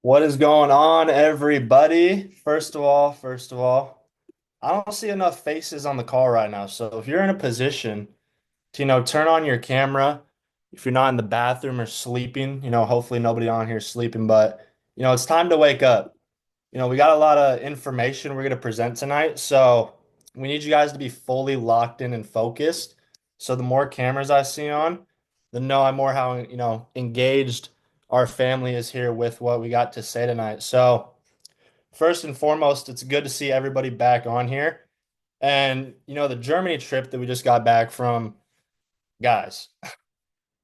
What is going on, everybody? First of all, I don't see enough faces on the call right now. So if you're in a position to, turn on your camera, if you're not in the bathroom or sleeping, hopefully nobody on here is sleeping, but it's time to wake up. We got a lot of information we're going to present tonight, so we need you guys to be fully locked in and focused. So the more cameras I see on, the know I'm more how, engaged our family is here with what we got to say tonight. So first and foremost, it's good to see everybody back on here. And, the Germany trip that we just got back from, guys,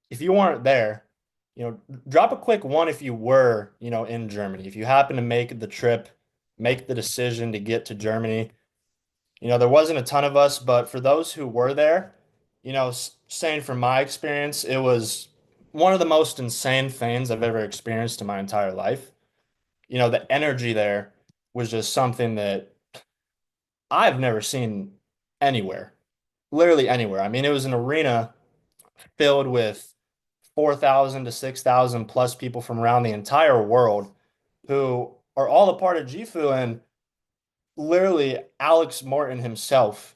if you weren't there, drop a quick one if you were, in Germany. If you happen to make the trip, make the decision to get to Germany. There wasn't a ton of us, but for those who were there, saying from my experience, it was one of the most insane things I've ever experienced in my entire life. The energy there was just something that I've never seen anywhere, literally anywhere. I mean, it was an arena filled with 4,000 to 6,000 plus people from around the entire world who are all a part of Gifu. And literally, Alex Morton himself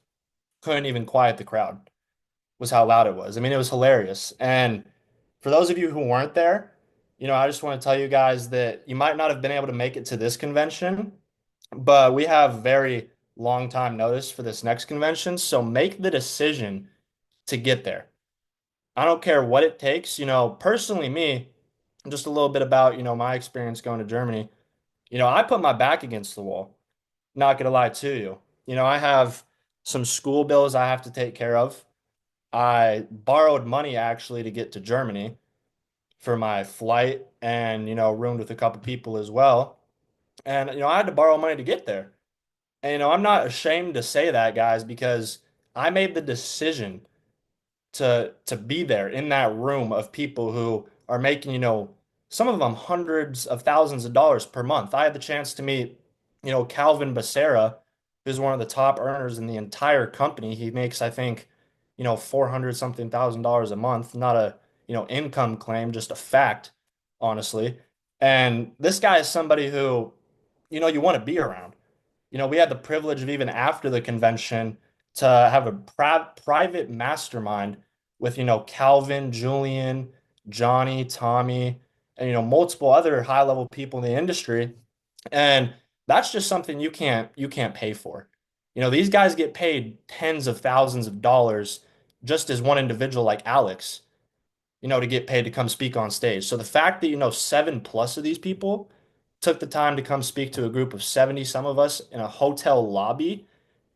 couldn't even quiet the crowd, was how loud it was. I mean, it was hilarious. And for those of you who weren't there, I just want to tell you guys that you might not have been able to make it to this convention, but we have very long time notice for this next convention. So make the decision to get there. I don't care what it takes. Personally, me, just a little bit about, my experience going to Germany. I put my back against the wall. Not gonna lie to you. I have some school bills I have to take care of. I borrowed money actually to get to Germany for my flight and, roomed with a couple people as well. And, I had to borrow money to get there. And, I'm not ashamed to say that, guys, because I made the decision to be there in that room of people who are making, some of them hundreds of thousands of dollars per month. I had the chance to meet, Calvin Becerra, who's one of the top earners in the entire company. He makes, I think, 400 something thousand dollars a month, not a, income claim, just a fact, honestly. And this guy is somebody who, you want to be around. We had the privilege of even after the convention to have a private mastermind with, Calvin, Julian, Johnny, Tommy, and, multiple other high-level people in the industry. And that's just something you can't pay for. These guys get paid tens of thousands of dollars just as one individual like Alex, to get paid to come speak on stage. So the fact that, seven plus of these people took the time to come speak to a group of 70, some of us in a hotel lobby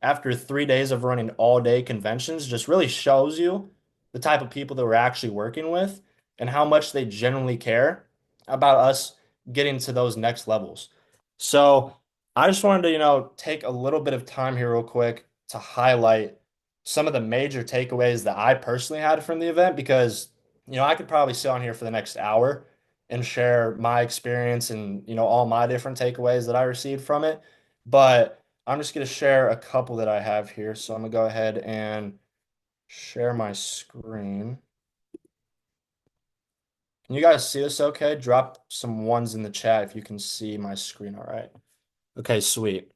after 3 days of running all day conventions just really shows you the type of people that we're actually working with and how much they genuinely care about us getting to those next levels. So I just wanted to, take a little bit of time here real quick to highlight some of the major takeaways that I personally had from the event because, I could probably sit on here for the next hour and share my experience and, all my different takeaways that I received from it. But I'm just going to share a couple that I have here. So I'm going to go ahead and share my screen. Can you guys see this okay? Drop some ones in the chat if you can see my screen all right. Okay, sweet.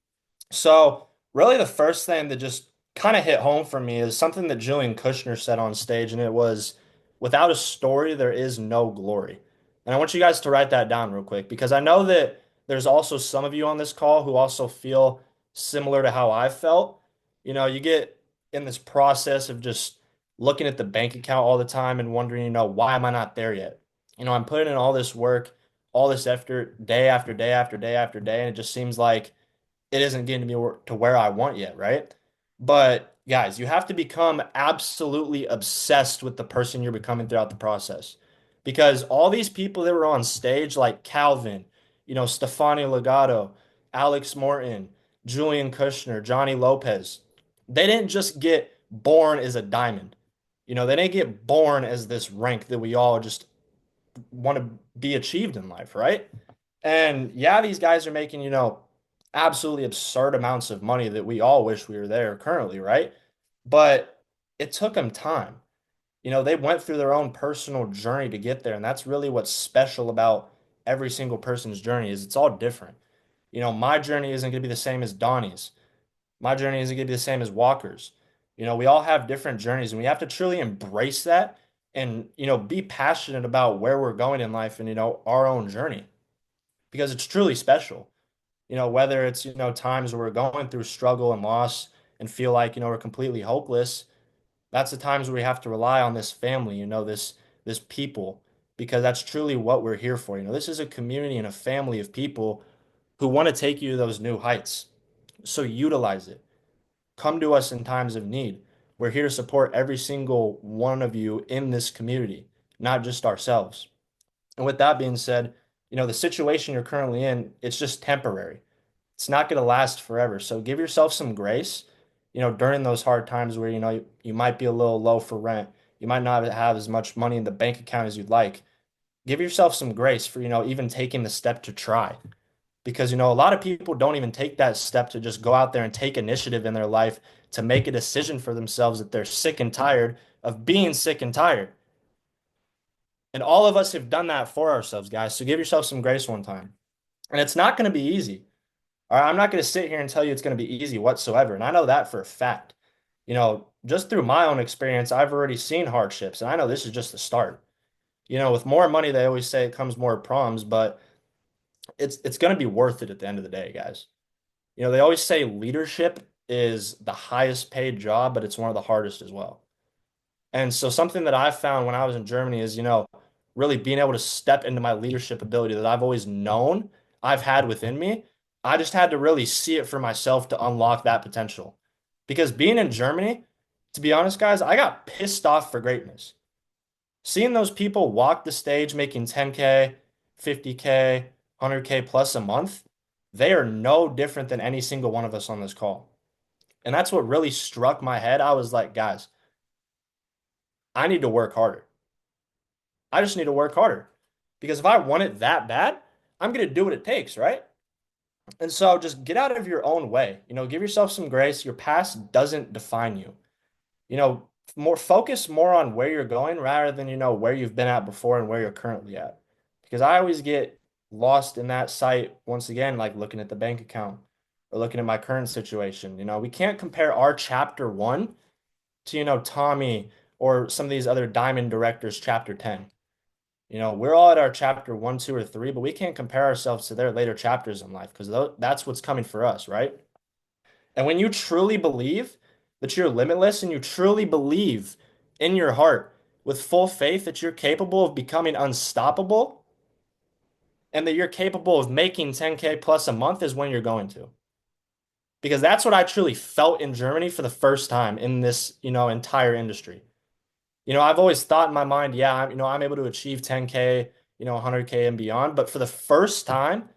So, really, the first thing that just kind of hit home for me is something that Julian Kushner said on stage, and it was, without a story, there is no glory. And I want you guys to write that down real quick because I know that there's also some of you on this call who also feel similar to how I felt. You get in this process of just looking at the bank account all the time and wondering, why am I not there yet? I'm putting in all this work, all this effort, day after day after day after day, and it just seems like it isn't getting me to where I want yet, right? But guys, you have to become absolutely obsessed with the person you're becoming throughout the process. Because all these people that were on stage, like Calvin, Stefani Legato, Alex Morton, Julian Kushner, Johnny Lopez, they didn't just get born as a diamond. They didn't get born as this rank that we all just want to be achieved in life, right? And yeah, these guys are making, absolutely absurd amounts of money that we all wish we were there currently, right? But it took them time. They went through their own personal journey to get there, and that's really what's special about every single person's journey is it's all different. My journey isn't going to be the same as Donnie's. My journey isn't going to be the same as Walker's. We all have different journeys and we have to truly embrace that and, be passionate about where we're going in life and, our own journey because it's truly special. Whether it's, times where we're going through struggle and loss and feel like, we're completely hopeless, that's the times where we have to rely on this family, this people, because that's truly what we're here for. This is a community and a family of people who want to take you to those new heights. So utilize it. Come to us in times of need. We're here to support every single one of you in this community, not just ourselves. And with that being said, the situation you're currently in, it's just temporary. It's not going to last forever. So give yourself some grace, during those hard times where, you might be a little low for rent. You might not have as much money in the bank account as you'd like. Give yourself some grace for, even taking the step to try. Because, a lot of people don't even take that step to just go out there and take initiative in their life to make a decision for themselves that they're sick and tired of being sick and tired. And all of us have done that for ourselves, guys. So give yourself some grace one time. And it's not going to be easy. All right, I'm not going to sit here and tell you it's going to be easy whatsoever. And I know that for a fact. Just through my own experience, I've already seen hardships. And I know this is just the start. With more money, they always say it comes more problems, but it's going to be worth it at the end of the day, guys. They always say leadership is the highest paid job, but it's one of the hardest as well. And so something that I found when I was in Germany is, really being able to step into my leadership ability that I've always known I've had within me. I just had to really see it for myself to unlock that potential. Because being in Germany, to be honest, guys, I got pissed off for greatness. Seeing those people walk the stage making 10K, 50K, 100K plus a month, they are no different than any single one of us on this call. And that's what really struck my head. I was like, guys, I need to work harder. I just need to work harder. Because if I want it that bad, I'm going to do what it takes, right? And so just get out of your own way. Give yourself some grace. Your past doesn't define you. Focus more on where you're going rather than, where you've been at before and where you're currently at. Because I always get lost in that sight once again, like looking at the bank account or looking at my current situation. We can't compare our chapter one to, Tommy or some of these other diamond directors chapter 10. We're all at our chapter one, two, or three, but we can't compare ourselves to their later chapters in life because that's what's coming for us, right? And when you truly believe that you're limitless and you truly believe in your heart with full faith that you're capable of becoming unstoppable and that you're capable of making 10K plus a month is when you're going to. Because that's what I truly felt in Germany for the first time in this, entire industry. I've always thought in my mind, yeah, I'm able to achieve 10K, 100K and beyond. But for the first time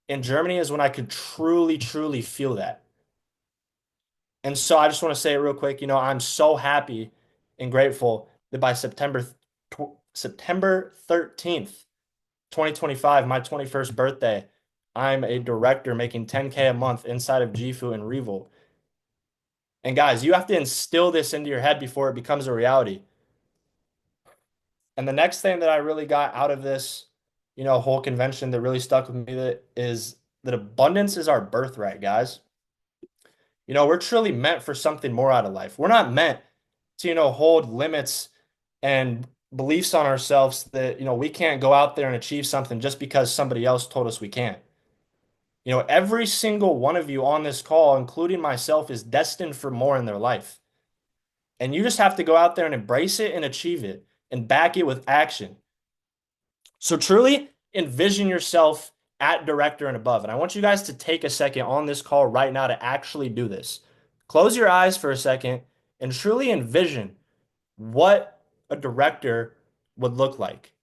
in Germany is when I could truly, truly feel that. And so I just want to say it real quick. I'm so happy and grateful that by September 13th, 2025, my 21st birthday, I'm a director making 10K a month inside of Gifu and Revolt. And guys, you have to instill this into your head before it becomes a reality. And the next thing that I really got out of this, whole convention that really stuck with me is that abundance is our birthright, guys. We're truly meant for something more out of life. We're not meant to, hold limits and beliefs on ourselves that, we can't go out there and achieve something just because somebody else told us we can't. Every single one of you on this call, including myself, is destined for more in their life. And you just have to go out there and embrace it and achieve it and back it with action. So truly envision yourself at director and above. And I want you guys to take a second on this call right now to actually do this. Close your eyes for a second and truly envision what a director would look like.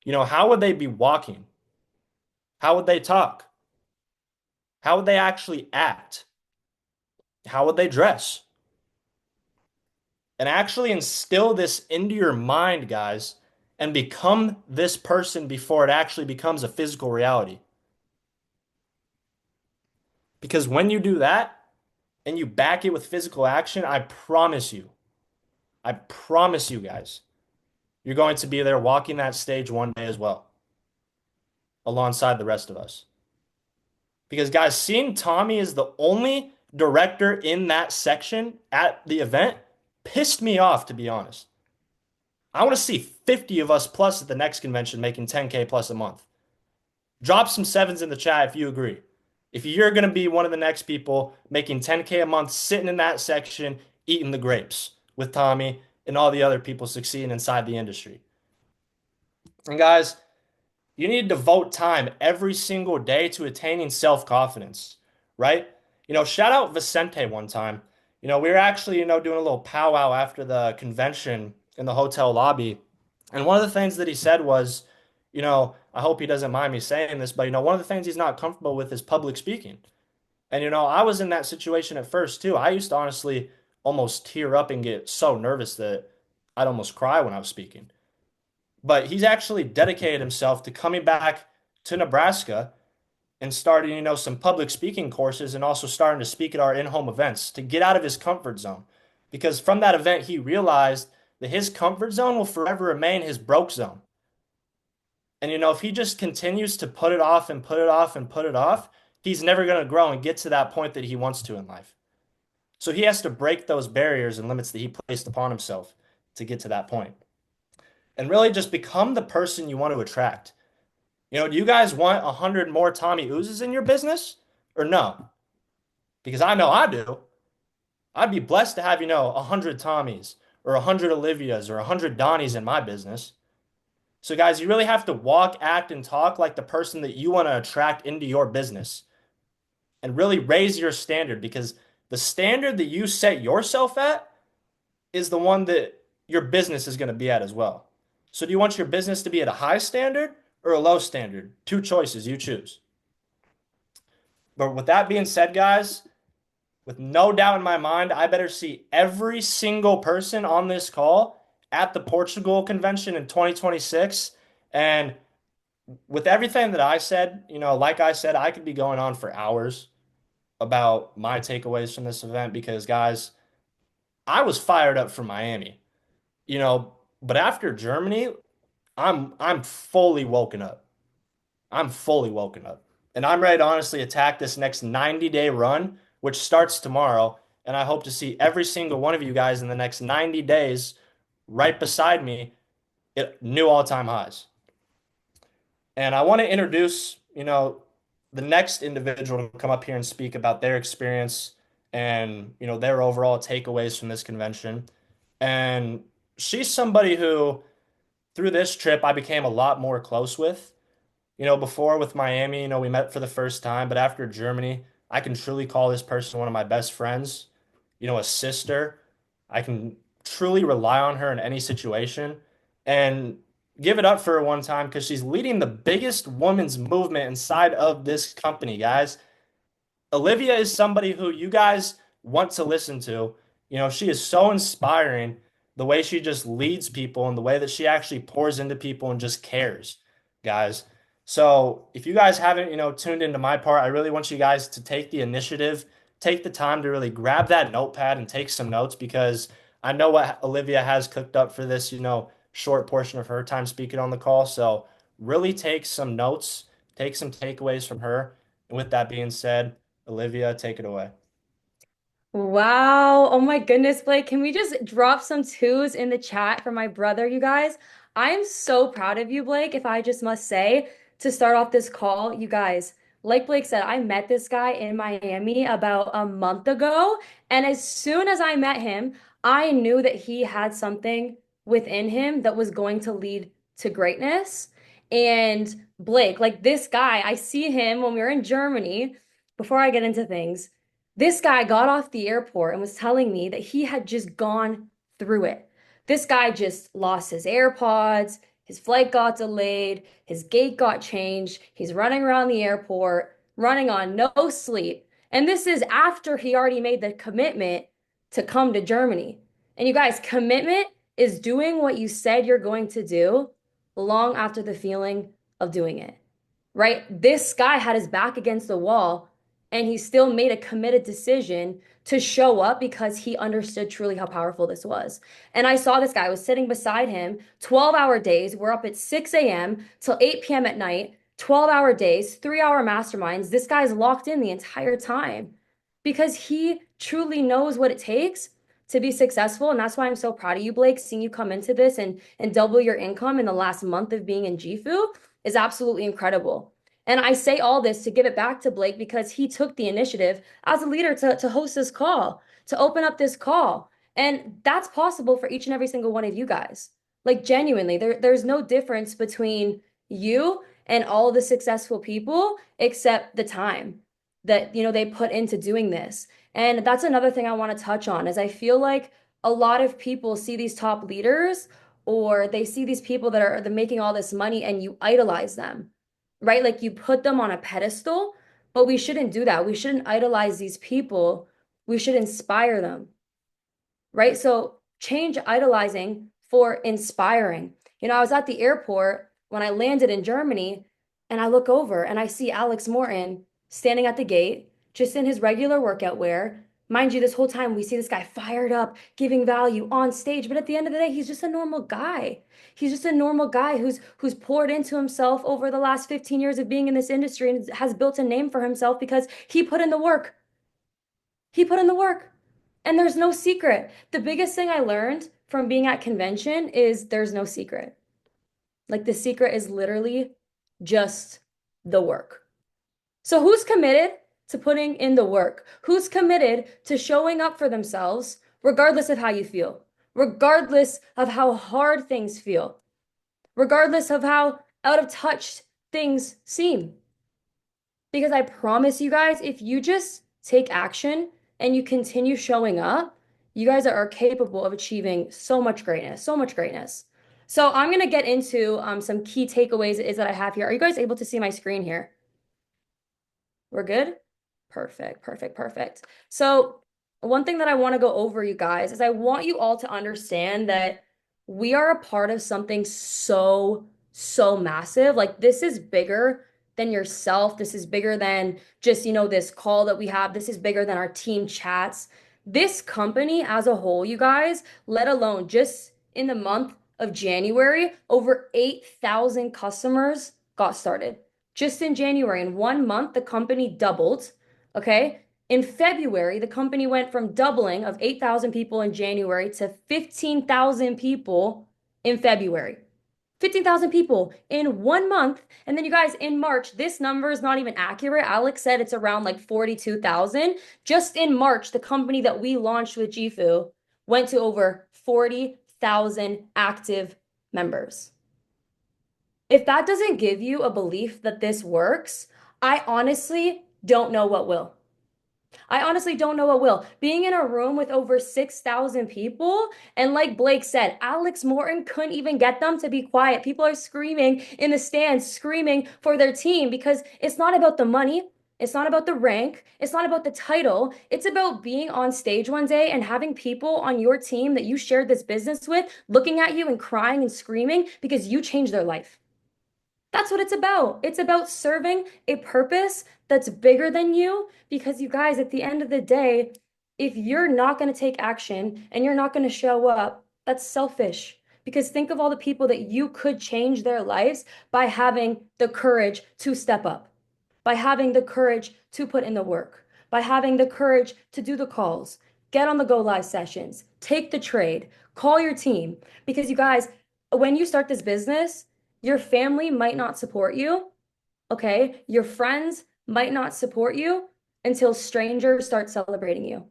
How would they be walking? How would they talk? How would they actually act? How would they dress? And actually instill this into your mind, guys, and become this person before it actually becomes a physical reality. Because when you do that and you back it with physical action, I promise you guys, you're going to be there walking that stage one day as well. alongside the rest of us. Because, guys, seeing Tommy as the only director in that section at the event pissed me off, to be honest. I want to see 50 of us plus at the next convention making 10K plus a month. Drop some sevens in the chat if you agree. If you're going to be one of the next people making 10K a month sitting in that section eating the grapes with Tommy and all the other people succeeding inside the industry. And guys, you need to devote time every single day to attaining self-confidence, right? Shout out Vicente one time. We were actually, doing a little powwow after the convention in the hotel lobby. And one of the things that he said was, I hope he doesn't mind me saying this, but, one of the things he's not comfortable with is public speaking. And, I was in that situation at first too. I used to honestly almost tear up and get so nervous that I'd almost cry when I was speaking. But he's actually dedicated himself to coming back to Nebraska and starting, some public speaking courses and also starting to speak at our in-home events to get out of his comfort zone. Because from that event, he realized that his comfort zone will forever remain his broke zone. And, if he just continues to put it off and put it off and put it off, he's never going to grow and get to that point that he wants to in life. So he has to break those barriers and limits that he placed upon himself to get to that point. And really just become the person you want to attract. Do you guys want 100 more Tommy Oozes in your business or no? Because I know I do. I'd be blessed to have, 100 Tommies or 100 Olivias or 100 Donnies in my business. So, guys, you really have to walk, act, and talk like the person that you want to attract into your business and really raise your standard because the standard that you set yourself at is the one that your business is going to be at as well. So, do you want your business to be at a high standard or a low standard? Two choices, you choose. But with that being said, guys, with no doubt in my mind, I better see every single person on this call at the Portugal convention in 2026. And with everything that I said, like I said, I could be going on for hours about my takeaways from this event because, guys, I was fired up for Miami, but after Germany, I'm fully woken up. I'm fully woken up. And I'm ready to honestly attack this next 90-day run, which starts tomorrow. And I hope to see every single one of you guys in the next 90 days right beside me at new all-time highs. And I want to introduce, the next individual to come up here and speak about their experience and, their overall takeaways from this convention. And she's somebody who, through this trip, I became a lot more close with. Before with Miami, we met for the first time, but after Germany, I can truly call this person one of my best friends, a sister. I can truly rely on her in any situation and give it up for her one time because she's leading the biggest women's movement inside of this company, guys. Olivia is somebody who you guys want to listen to. She is so inspiring the way she just leads people and the way that she actually pours into people and just cares, guys. So if you guys haven't, tuned into my part, I really want you guys to take the initiative, take the time to really grab that notepad and take some notes because I know what Olivia has cooked up for this, short portion of her time speaking on the call. So really take some notes, take some takeaways from her. And with that being said, Olivia, take it away. Wow. Oh my goodness, Blake. Can we just drop some twos in the chat for my brother, you guys? I am so proud of you, Blake, if I just must say, to start off this call, you guys. Like Blake said, I met this guy in Miami about a month ago. And as soon as I met him, I knew that he had something within him that was going to lead to greatness. And Blake, like this guy, I see him when we were in Germany. Before I get into things, this guy got off the airport and was telling me that he had just gone through it. This guy just lost his AirPods, his flight got delayed, his gate got changed. He's running around the airport, running on no sleep. And this is after he already made the commitment to come to Germany. And you guys, commitment is doing what you said you're going to do long after the feeling of doing it, right? This guy had his back against the wall and he still made a committed decision to show up because he understood truly how powerful this was. And I saw this guy, I was sitting beside him, 12-hour days. We're up at 6 a.m. till 8 p.m. at night 12-hour days, 3-hour masterminds. This guy's locked in the entire time because he truly knows what it takes to be successful. And that's why I'm so proud of you, Blake. Seeing you come into this and double your income in the last month of being in GFU is absolutely incredible. And I say all this to give it back to Blake because he took the initiative as a leader to host this call, to open up this call. And that's possible for each and every single one of you guys. Like genuinely, there's no difference between you and all the successful people except the time that they put into doing this. And that's another thing I want to touch on is I feel like a lot of people see these top leaders or they see these people that are making all this money and you idolize them, right? Like you put them on a pedestal, but we shouldn't do that. We shouldn't idolize these people. We should inspire them, right? So change idolizing for inspiring. I was at the airport when I landed in Germany and I look over and I see Alex Morton standing at the gate, just in his regular workout wear. Mind you, this whole time we see this guy fired up, giving value on stage, but at the end of the day, he's just a normal guy. He's just a normal guy who's poured into himself over the last 15 years of being in this industry and has built a name for himself because he put in the work. He put in the work. And there's no secret. The biggest thing I learned from being at convention is there's no secret. Like the secret is literally just the work. So who's committed to putting in the work? Who's committed to showing up for themselves, regardless of how you feel, regardless of how hard things feel, regardless of how out of touch things seem? Because I promise you guys, if you just take action and you continue showing up, you guys are capable of achieving so much greatness, so much greatness. So I'm going to get into some key takeaways is that I have here. Are you guys able to see my screen here? We're good? Perfect, perfect, perfect. So one thing that I want to go over, you guys, is I want you all to understand that we are a part of something so, so massive. Like this is bigger than yourself. This is bigger than just, this call that we have. This is bigger than our team chats. This company as a whole, you guys, let alone just in the month of January, over 8,000 customers got started. Just in January, in 1 month, the company doubled. Okay. In February, the company went from doubling of 8,000 people in January to 15,000 people in February. 15,000 people in 1 month. And then you guys, in March, this number is not even accurate. Alex said it's around like 42,000. Just in March, the company that we launched with GFU went to over 40,000 active members. If that doesn't give you a belief that this works, I honestly don't know what will. I honestly don't know what will. Being in a room with over 6,000 people, and like Blake said, Alex Morton couldn't even get them to be quiet. People are screaming in the stands, screaming for their team because it's not about the money. It's not about the rank. It's not about the title. It's about being on stage one day and having people on your team that you shared this business with looking at you and crying and screaming because you changed their life. That's what it's about. It's about serving a purpose that's bigger than you because you guys, at the end of the day, if you're not going to take action and you're not going to show up, that's selfish. Because think of all the people that you could change their lives by having the courage to step up, by having the courage to put in the work, by having the courage to do the calls, get on the go live sessions, take the trade, call your team. Because you guys, when you start this business, your family might not support you, okay? Your friends might not support you until strangers start celebrating you,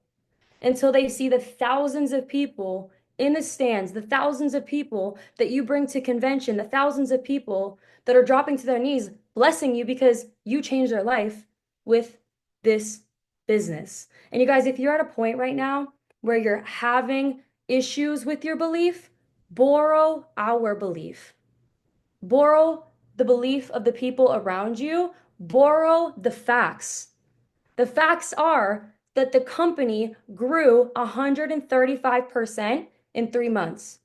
until they see the thousands of people in the stands, the thousands of people that you bring to convention, the thousands of people that are dropping to their knees, blessing you because you changed their life with this business. And you guys, if you're at a point right now where you're having issues with your belief, borrow our belief. Borrow the belief of the people around you. Borrow the facts. The facts are that the company grew 135% in 3 months.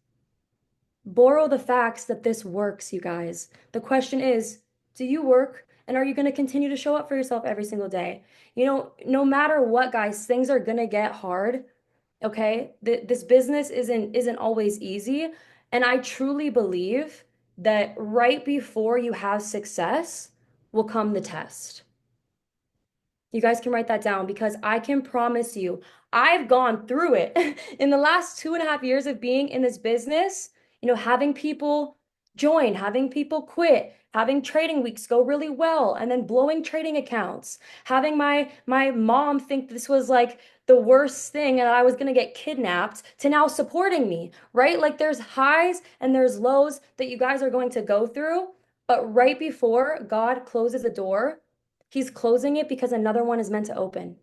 Borrow the facts that this works, you guys. The question is, do you work? And are you going to continue to show up for yourself every single day? No matter what, guys, things are going to get hard. Okay? This business isn't always easy. And I truly believe that right before you have success will come the test. You guys can write that down because I can promise you, I've gone through it in the last 2.5 years of being in this business, having people join, having people quit, having trading weeks go really well, and then blowing trading accounts, having my mom think this was like the worst thing and I was gonna get kidnapped to now supporting me, right? Like there's highs and there's lows that you guys are going to go through, but right before God closes the door, He's closing it because another one is meant to open.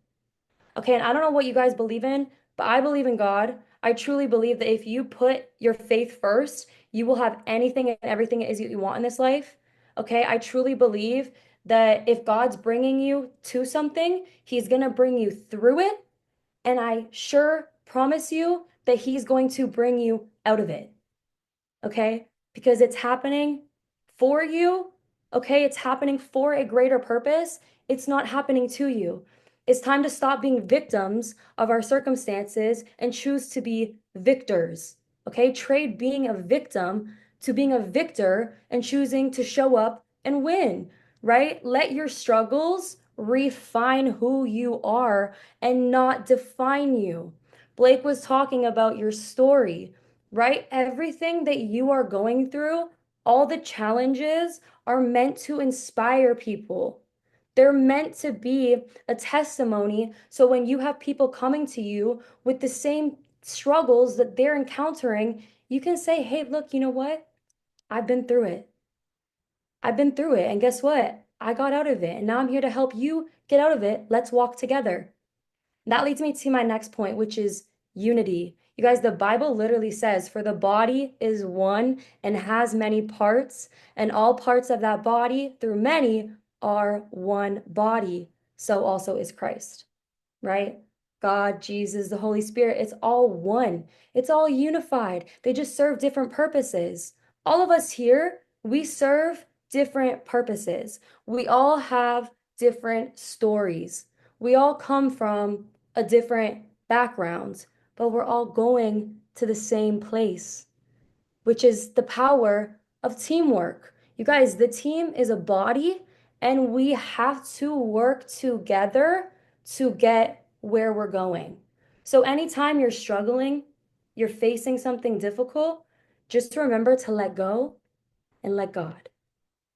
Okay, and I don't know what you guys believe in, but I believe in God. I truly believe that if you put your faith first, you will have anything and everything it is that you want in this life. Okay, I truly believe that if God's bringing you to something, He's going to bring you through it. And I sure promise you that He's going to bring you out of it. Okay? Because it's happening for you. Okay? It's happening for a greater purpose. It's not happening to you. It's time to stop being victims of our circumstances and choose to be victors. Okay? Trade being a victim to being a victor and choosing to show up and win, right? Let your struggles refine who you are and not define you. Blake was talking about your story, right? Everything that you are going through, all the challenges are meant to inspire people. They're meant to be a testimony. So when you have people coming to you with the same struggles that they're encountering, you can say, hey, look, you know what? I've been through it. I've been through it. And guess what? I got out of it. And now I'm here to help you get out of it. Let's walk together. That leads me to my next point, which is unity. You guys, the Bible literally says, for the body is one and has many parts, and all parts of that body, through many, are one body. So also is Christ, right? God, Jesus, the Holy Spirit, it's all one. It's all unified. They just serve different purposes. All of us here, we serve different purposes. We all have different stories. We all come from a different background, but we're all going to the same place, which is the power of teamwork. You guys, the team is a body, and we have to work together to get where we're going. So, anytime you're struggling, you're facing something difficult, just remember to let go and let God,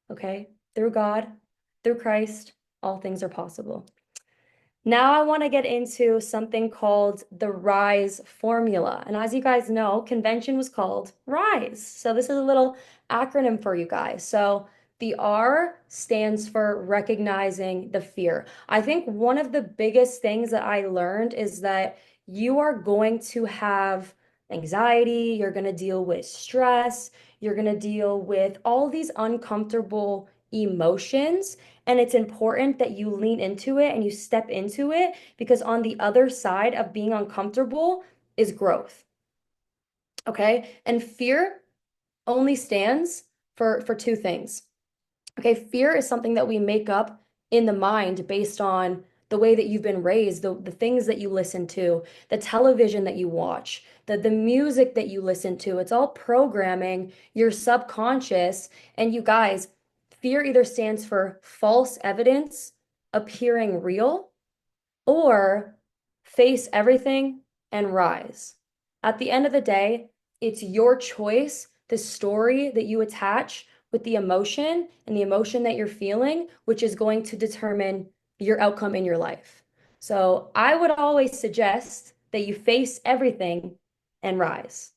okay? Through God, through Christ, all things are possible. Now I want to get into something called the RISE formula. And as you guys know, convention was called RISE. So this is a little acronym for you guys. So the R stands for recognizing the fear. I think one of the biggest things that I learned is that you are going to have anxiety, you're going to deal with stress, you're going to deal with all these uncomfortable emotions. And it's important that you lean into it and you step into it because on the other side of being uncomfortable is growth. Okay. And fear only stands for two things. Okay. Fear is something that we make up in the mind based on the way that you've been raised, the things that you listen to, the television that you watch, the music that you listen to. It's all programming your subconscious. And you guys, fear either stands for false evidence appearing real or face everything and rise. At the end of the day, it's your choice, the story that you attach with the emotion and the emotion that you're feeling, which is going to determine your outcome in your life. So I would always suggest that you face everything and rise.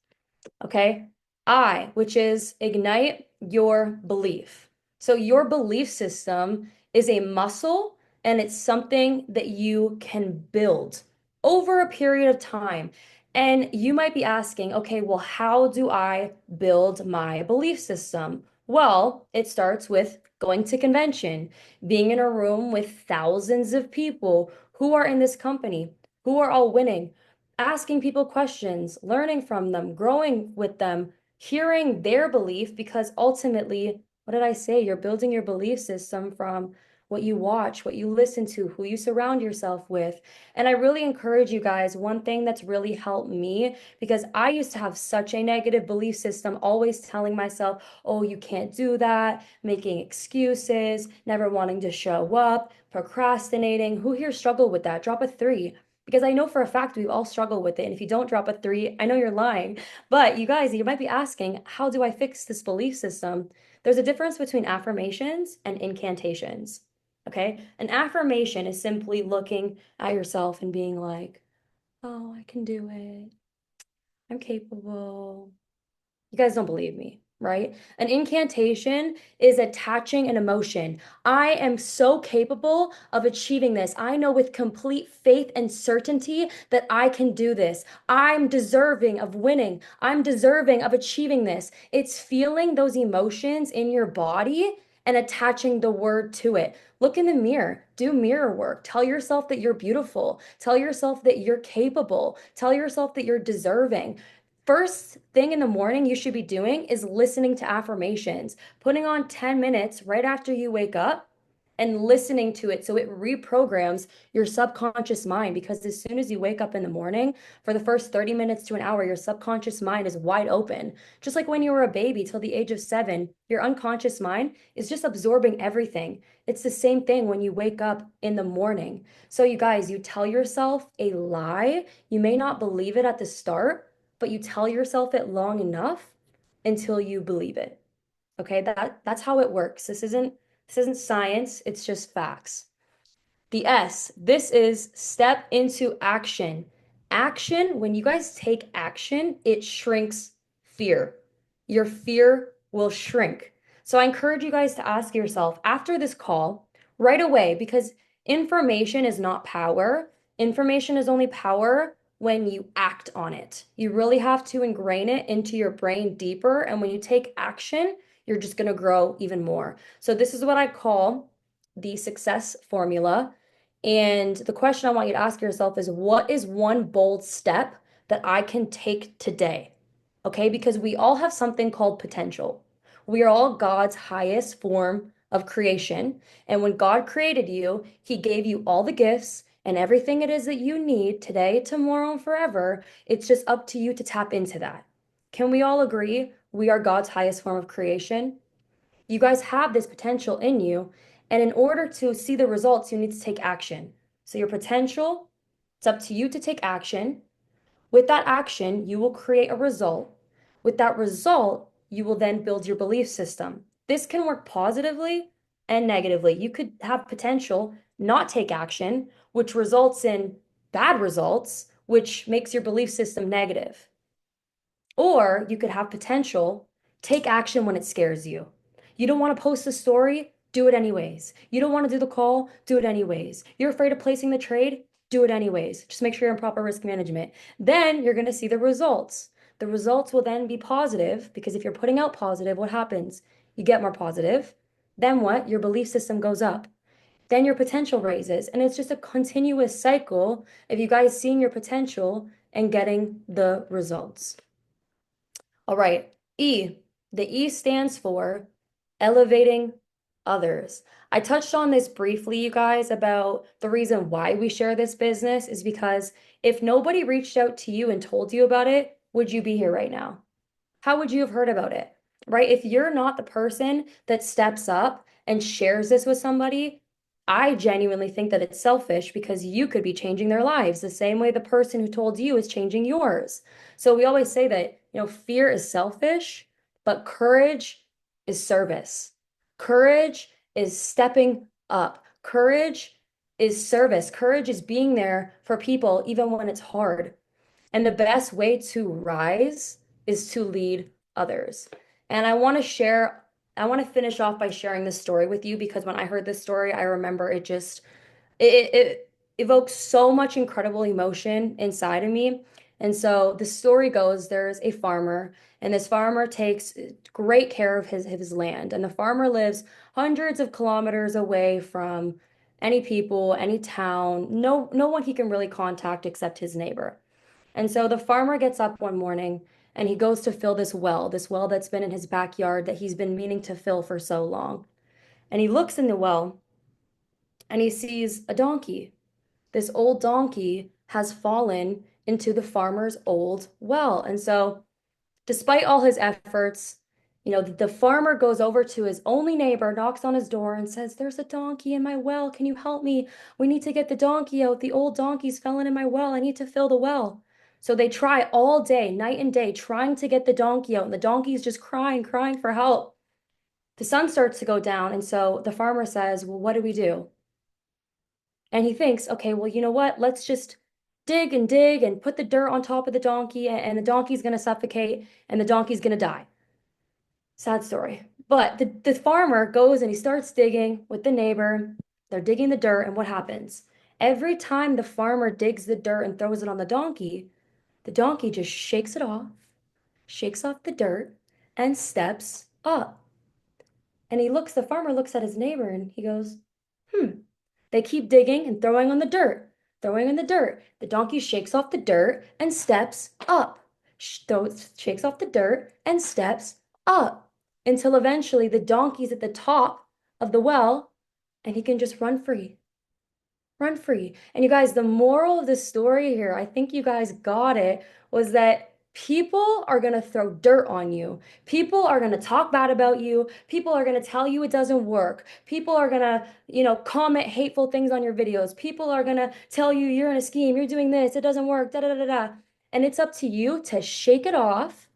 Okay. I, which is ignite your belief. So your belief system is a muscle and it's something that you can build over a period of time. And you might be asking, okay, well, how do I build my belief system? Well, it starts with going to convention, being in a room with thousands of people who are in this company, who are all winning, asking people questions, learning from them, growing with them, hearing their belief, because ultimately, what did I say? You're building your belief system from what you watch, what you listen to, who you surround yourself with. And I really encourage you guys, one thing that's really helped me, because I used to have such a negative belief system, always telling myself, oh, you can't do that, making excuses, never wanting to show up, procrastinating. Who here struggled with that? Drop a three. Because I know for a fact we all struggle with it. And if you don't drop a three, I know you're lying. But you guys, you might be asking, how do I fix this belief system? There's a difference between affirmations and incantations. Okay? An affirmation is simply looking at yourself and being like, oh, I can do it. I'm capable. You guys don't believe me, right? An incantation is attaching an emotion. I am so capable of achieving this. I know with complete faith and certainty that I can do this. I'm deserving of winning. I'm deserving of achieving this. It's feeling those emotions in your body and attaching the word to it. Look in the mirror, do mirror work. Tell yourself that you're beautiful. Tell yourself that you're capable. Tell yourself that you're deserving. First thing in the morning you should be doing is listening to affirmations, putting on 10 minutes right after you wake up and listening to it so it reprograms your subconscious mind. Because as soon as you wake up in the morning, for the first 30 minutes to an hour, your subconscious mind is wide open. Just like when you were a baby till the age of 7, your unconscious mind is just absorbing everything. It's the same thing when you wake up in the morning. So, you guys, you tell yourself a lie. You may not believe it at the start, but you tell yourself it long enough until you believe it. Okay, that's how it works. This isn't science, it's just facts. The S, this is step into action. Action, when you guys take action, it shrinks fear. Your fear will shrink. So I encourage you guys to ask yourself after this call right away, because information is not power. Information is only power when you act on it. You really have to ingrain it into your brain deeper. And when you take action, you're just going to grow even more. So this is what I call the success formula. And the question I want you to ask yourself is, what is one bold step that I can take today? Okay, because we all have something called potential. We are all God's highest form of creation. And when God created you, He gave you all the gifts and everything it is that you need today, tomorrow, and forever. It's just up to you to tap into that. Can we all agree we are God's highest form of creation? You guys have this potential in you. And in order to see the results, you need to take action. So, your potential, it's up to you to take action. With that action, you will create a result. With that result, you will then build your belief system. This can work positively and negatively. You could have potential, not take action, which results in bad results, which makes your belief system negative. Or you could have potential, take action when it scares you. You don't want to post a story, do it anyways. You don't want to do the call, do it anyways. You're afraid of placing the trade, do it anyways. Just make sure you're in proper risk management. Then you're going to see the results. The results will then be positive because if you're putting out positive, what happens? You get more positive. Then what? Your belief system goes up. Then your potential raises. And it's just a continuous cycle of you guys seeing your potential and getting the results. All right, E. The E stands for elevating others. I touched on this briefly, you guys, about the reason why we share this business is because if nobody reached out to you and told you about it, would you be here right now? How would you have heard about it? Right? If you're not the person that steps up and shares this with somebody, I genuinely think that it's selfish because you could be changing their lives the same way the person who told you is changing yours. So we always say that, fear is selfish, but courage is service. Courage is stepping up. Courage is service. Courage is being there for people even when it's hard. And the best way to rise is to lead others. And I want to finish off by sharing this story with you because when I heard this story, I remember it evokes so much incredible emotion inside of me. And so the story goes, there's a farmer, and this farmer takes great care of his land. And the farmer lives hundreds of kilometers away from any people, any town, no one he can really contact except his neighbor. And so the farmer gets up one morning and he goes to fill this well that's been in his backyard that he's been meaning to fill for so long. And he looks in the well and he sees a donkey. This old donkey has fallen into the farmer's old well. And so, despite all his efforts, the farmer goes over to his only neighbor, knocks on his door, and says, "There's a donkey in my well. Can you help me? We need to get the donkey out. The old donkey's fallen in my well. I need to fill the well." So they try all day, night and day, trying to get the donkey out, and the donkey's just crying, crying for help. The sun starts to go down, and so the farmer says, "Well, what do we do?" And he thinks, "Okay, well, you know what? Let's just dig and put the dirt on top of the donkey, and the donkey's going to suffocate and the donkey's going to die." Sad story. But the farmer goes and he starts digging with the neighbor. They're digging the dirt, and what happens? Every time the farmer digs the dirt and throws it on the donkey just shakes it off, shakes off the dirt, and steps up. And the farmer looks at his neighbor and he goes, "Hmm." They keep digging and throwing on the dirt, throwing in the dirt. The donkey shakes off the dirt and steps up. Shakes off the dirt and steps up until eventually the donkey's at the top of the well and he can just run free. Run free. And you guys, the moral of the story here, I think you guys got it, was that people are going to throw dirt on you. People are going to talk bad about you. People are going to tell you it doesn't work. People are going to, comment hateful things on your videos. People are going to tell you you're in a scheme, you're doing this, it doesn't work, da da da da. And it's up to you to shake it off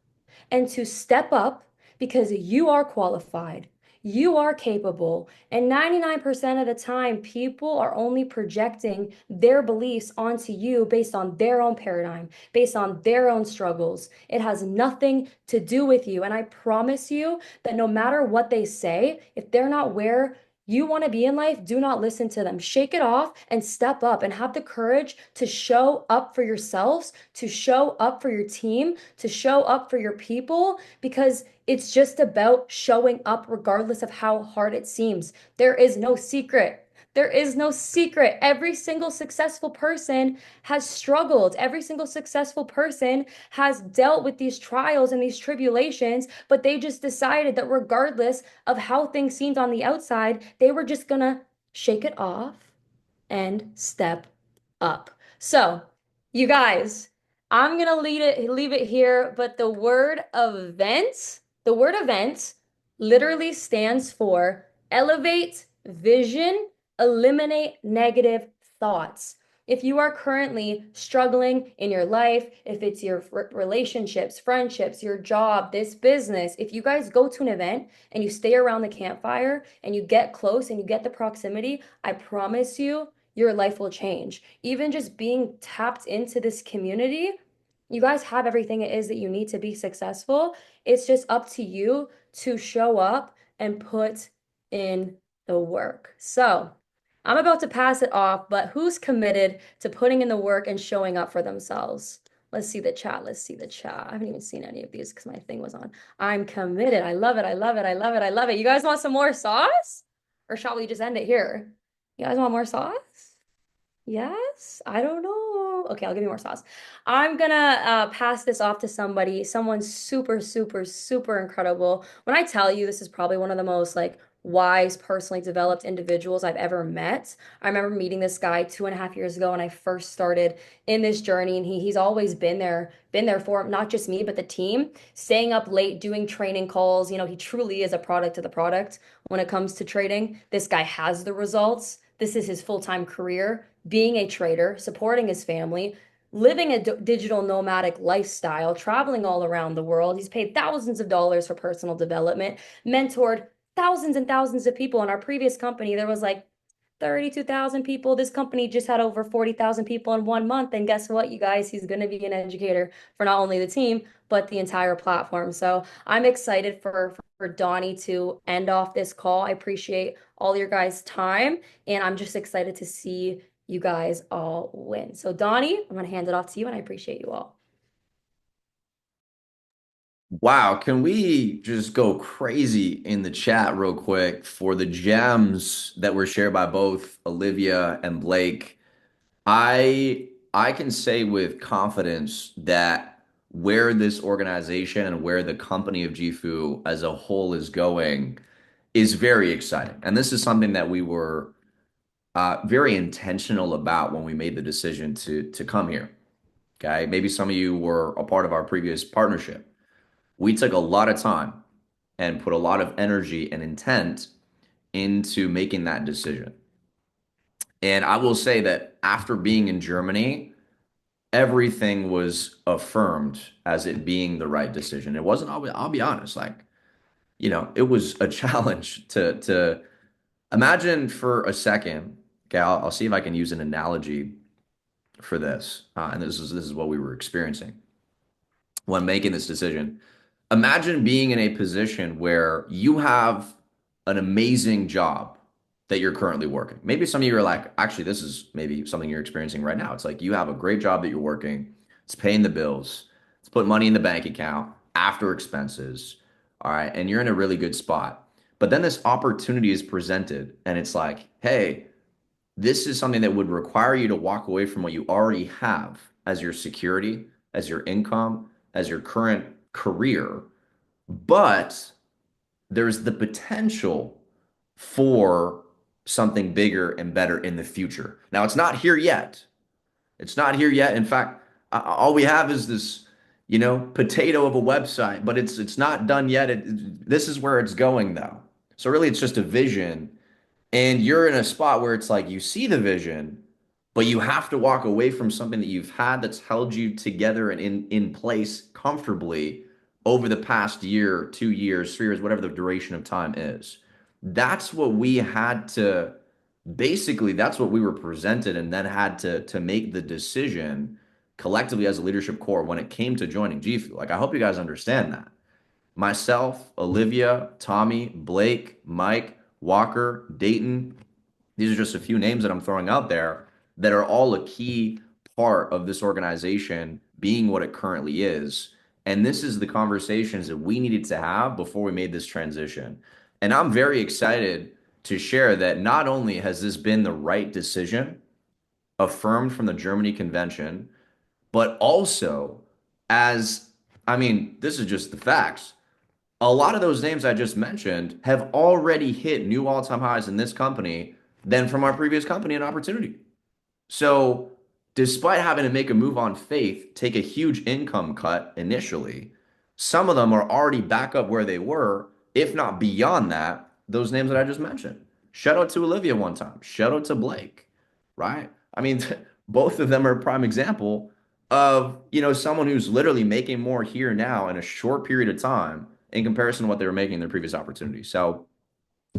and to step up because you are qualified. You are capable. And 99% of the time, people are only projecting their beliefs onto you based on their own paradigm, based on their own struggles. It has nothing to do with you. And I promise you that no matter what they say, if they're not where you want to be in life, do not listen to them. Shake it off and step up and have the courage to show up for yourselves, to show up for your team, to show up for your people, because it's just about showing up regardless of how hard it seems. There is no secret. There is no secret. Every single successful person has struggled. Every single successful person has dealt with these trials and these tribulations, but they just decided that regardless of how things seemed on the outside, they were just gonna shake it off and step up. So, you guys, I'm gonna leave it here, but the word event literally stands for elevate vision, eliminate negative thoughts. If you are currently struggling in your life, if it's your relationships, friendships, your job, this business, if you guys go to an event and you stay around the campfire and you get close and you get the proximity, I promise you, your life will change. Even just being tapped into this community, you guys have everything it is that you need to be successful. It's just up to you to show up and put in the work. So, I'm about to pass it off, but who's committed to putting in the work and showing up for themselves? Let's see the chat. Let's see the chat. I haven't even seen any of these because my thing was on. I'm committed. I love it. I love it. I love it. I love it. You guys want some more sauce? Or shall we just end it here? You guys want more sauce? Yes? I don't know. Okay, I'll give you more sauce. I'm gonna pass this off to someone super, super, super incredible. When I tell you this is probably one of the most like wise, personally developed individuals I've ever met. I remember meeting this guy 2.5 years ago when I first started in this journey, and he's always been there for not just me, but the team, staying up late, doing training calls. He truly is a product of the product when it comes to trading. This guy has the results. This is his full-time career, being a trader, supporting his family, living a digital nomadic lifestyle, traveling all around the world. He's paid thousands of dollars for personal development, mentored thousands and thousands of people. In our previous company, there was like 32,000 people. This company just had over 40,000 people in 1 month. And guess what, you guys? He's going to be an educator for not only the team, but the entire platform. So I'm excited for Donnie to end off this call. I appreciate all your guys' time, and I'm just excited to see you guys all win. So Donnie, I'm going to hand it off to you, and I appreciate you all. Wow, can we just go crazy in the chat real quick for the gems that were shared by both Olivia and Blake? I can say with confidence that where this organization and where the company of Gifu as a whole is going is very exciting. And this is something that we were very intentional about when we made the decision to come here. Okay, maybe some of you were a part of our previous partnership. We took a lot of time and put a lot of energy and intent into making that decision. And I will say that after being in Germany, everything was affirmed as it being the right decision. It wasn't, I'll be honest, like, it was a challenge to imagine for a second. Okay, I'll see if I can use an analogy for this. And this is what we were experiencing when making this decision. Imagine being in a position where you have an amazing job that you're currently working. Maybe some of you are like, actually, this is maybe something you're experiencing right now. It's like you have a great job that you're working, it's paying the bills, it's putting money in the bank account after expenses. All right. And you're in a really good spot. But then this opportunity is presented, and it's like, hey, this is something that would require you to walk away from what you already have as your security, as your income, as your current career. But there's the potential for something bigger and better in the future. Now, it's not here yet. It's not here yet. In fact, all we have is this, potato of a website, but it's not done yet. This is where it's going, though. So really, it's just a vision, and you're in a spot where it's like you see the vision, but you have to walk away from something that you've had that's held you together and in place comfortably over the past year, 2 years, 3 years, whatever the duration of time is. That's what we had to basically, that's what we were presented, and then had to make the decision collectively as a leadership core when it came to joining G Fuel. Like, I hope you guys understand that. Myself, Olivia, Tommy, Blake, Mike, Walker, Dayton, these are just a few names that I'm throwing out there that are all a key part of this organization being what it currently is. And this is the conversations that we needed to have before we made this transition. And I'm very excited to share that not only has this been the right decision affirmed from the Germany convention, but also as, I mean, this is just the facts. A lot of those names I just mentioned have already hit new all-time highs in this company than from our previous company and opportunity. So, despite having to make a move on faith, take a huge income cut initially, some of them are already back up where they were, if not beyond that, those names that I just mentioned. Shout out to Olivia one time. Shout out to Blake, right? I mean, both of them are a prime example of, someone who's literally making more here now in a short period of time in comparison to what they were making in their previous opportunity. So,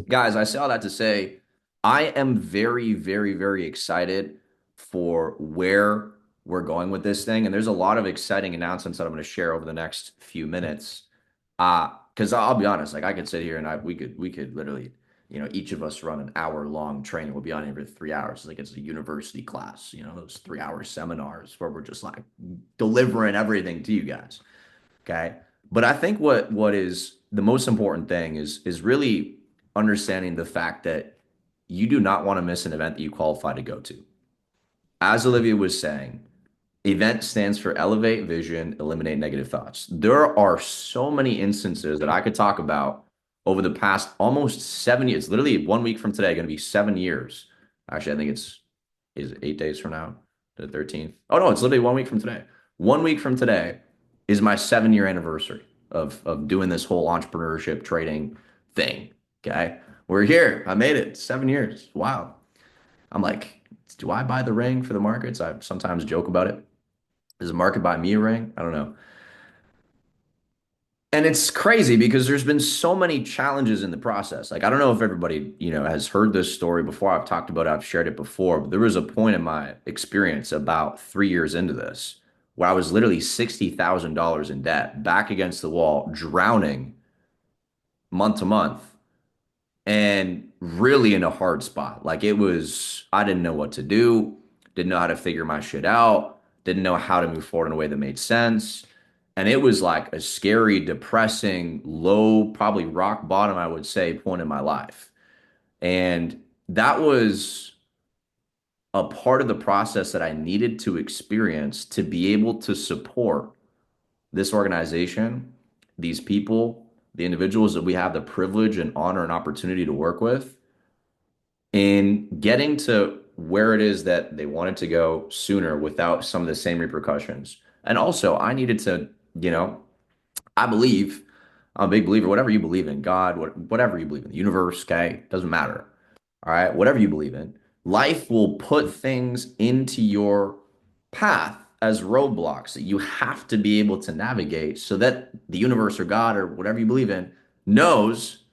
guys, I say all that to say, I am very, very, very excited for where we're going with this thing. And there's a lot of exciting announcements that I'm going to share over the next few minutes. Because I'll be honest, like I could sit here and we could literally, each of us run an hour-long training. We'll be on here for 3 hours. Like it's a university class, those 3-hour seminars where we're just like delivering everything to you guys. Okay. But I think what is the most important thing is really understanding the fact that you do not want to miss an event that you qualify to go to. As Olivia was saying, event stands for elevate vision, eliminate negative thoughts. There are so many instances that I could talk about over the past almost 7 years. Literally 1 week from today, going to be 7 years. Actually, I think is it 8 days from now, the 13th. Oh no, it's literally 1 week from today. 1 week from today is my 7 year anniversary of doing this whole entrepreneurship trading thing. Okay. We're here. I made it. 7 years. Wow. I'm like, do I buy the ring for the markets? I sometimes joke about it. Does the market buy me a ring? I don't know. And it's crazy because there's been so many challenges in the process. Like, I don't know if everybody, has heard this story before. I've talked about it, I've shared it before, but there was a point in my experience about 3 years into this where I was literally $60,000 in debt, back against the wall, drowning month to month, and really in a hard spot. Like I didn't know what to do, didn't know how to figure my shit out, didn't know how to move forward in a way that made sense. And it was like a scary, depressing, low, probably rock bottom, I would say, point in my life. And that was a part of the process that I needed to experience to be able to support this organization, these people, the individuals that we have the privilege and honor and opportunity to work with in getting to where it is that they wanted to go sooner without some of the same repercussions. And also, I needed to, you know, I believe, I'm a big believer, whatever you believe in, God, whatever you believe in, the universe, okay, doesn't matter. All right, whatever you believe in, life will put things into your path as roadblocks that you have to be able to navigate so that the universe or God or whatever you believe in knows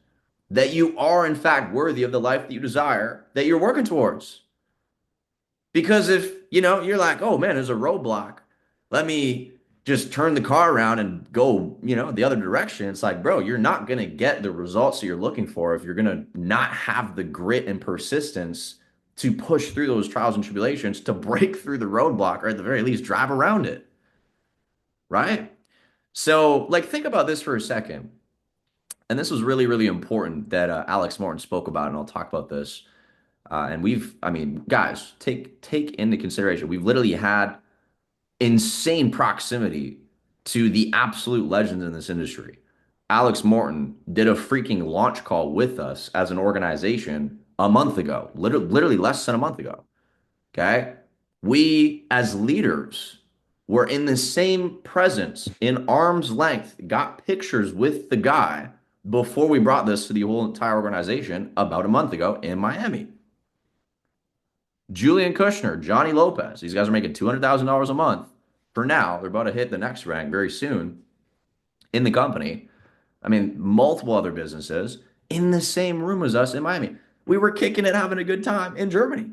that you are, in fact, worthy of the life that you desire, that you're working towards. Because if, you're like, oh man, there's a roadblock. Let me just turn the car around and go, the other direction. It's like, bro, you're not going to get the results that you're looking for if you're going to not have the grit and persistence to push through those trials and tribulations to break through the roadblock or at the very least drive around it. Right? So, like, think about this for a second. And this was really, really important that Alex Morton spoke about, and I'll talk about this. And I mean, guys, take into consideration, we've literally had insane proximity to the absolute legends in this industry. Alex Morton did a freaking launch call with us as an organization a month ago, literally less than a month ago. Okay. We, as leaders, were in the same presence in arm's length, got pictures with the guy before we brought this to the whole entire organization about a month ago in Miami. Julian Kushner, Johnny Lopez, these guys are making $200,000 a month for now. They're about to hit the next rank very soon in the company. I mean, multiple other businesses in the same room as us in Miami. We were kicking it, having a good time in Germany.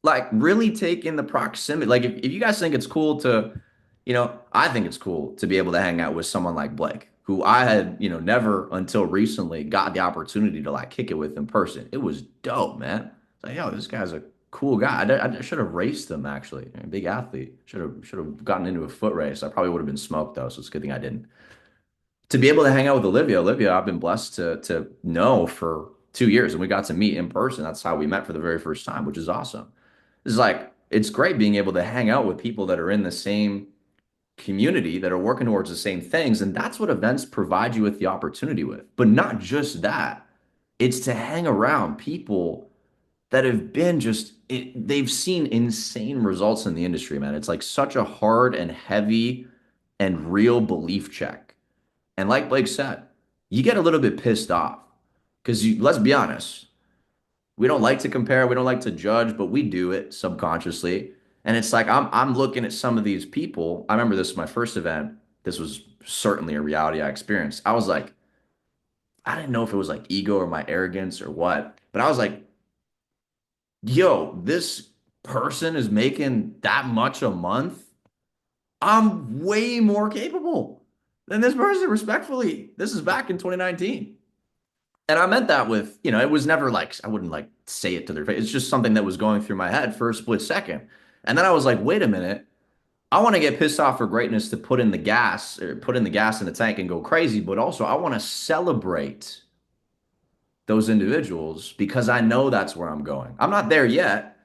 Like, really take in the proximity. Like, if you guys think it's cool to, I think it's cool to be able to hang out with someone like Blake, who I had, never until recently got the opportunity to like kick it with in person. It was dope, man. It's like, yo, this guy's a cool guy. I should have raced him actually. A big athlete. Should have gotten into a foot race. I probably would have been smoked though, so it's a good thing I didn't. To be able to hang out with Olivia, I've been blessed to know for 2 years, and we got to meet in person. That's how we met for the very first time, which is awesome. It's like it's great being able to hang out with people that are in the same community that are working towards the same things, and that's what events provide you with the opportunity with. But not just that, it's to hang around people that have been they've seen insane results in the industry, man. It's like such a hard and heavy and real belief check. And like Blake said, you get a little bit pissed off because let's be honest, we don't like to compare, we don't like to judge, but we do it subconsciously. And it's like I'm looking at some of these people. I remember this was my first event. This was certainly a reality I experienced. I was like, I didn't know if it was like ego or my arrogance or what, but I was like, yo, this person is making that much a month. I'm way more capable than this person, respectfully. This is back in 2019. And I meant that with, it was never like, I wouldn't like say it to their face. It's just something that was going through my head for a split second. And then I was like, wait a minute. I want to get pissed off for greatness to put in the gas or put in the gas in the tank and go crazy. But also, I want to celebrate those individuals because I know that's where I'm going. I'm not there yet.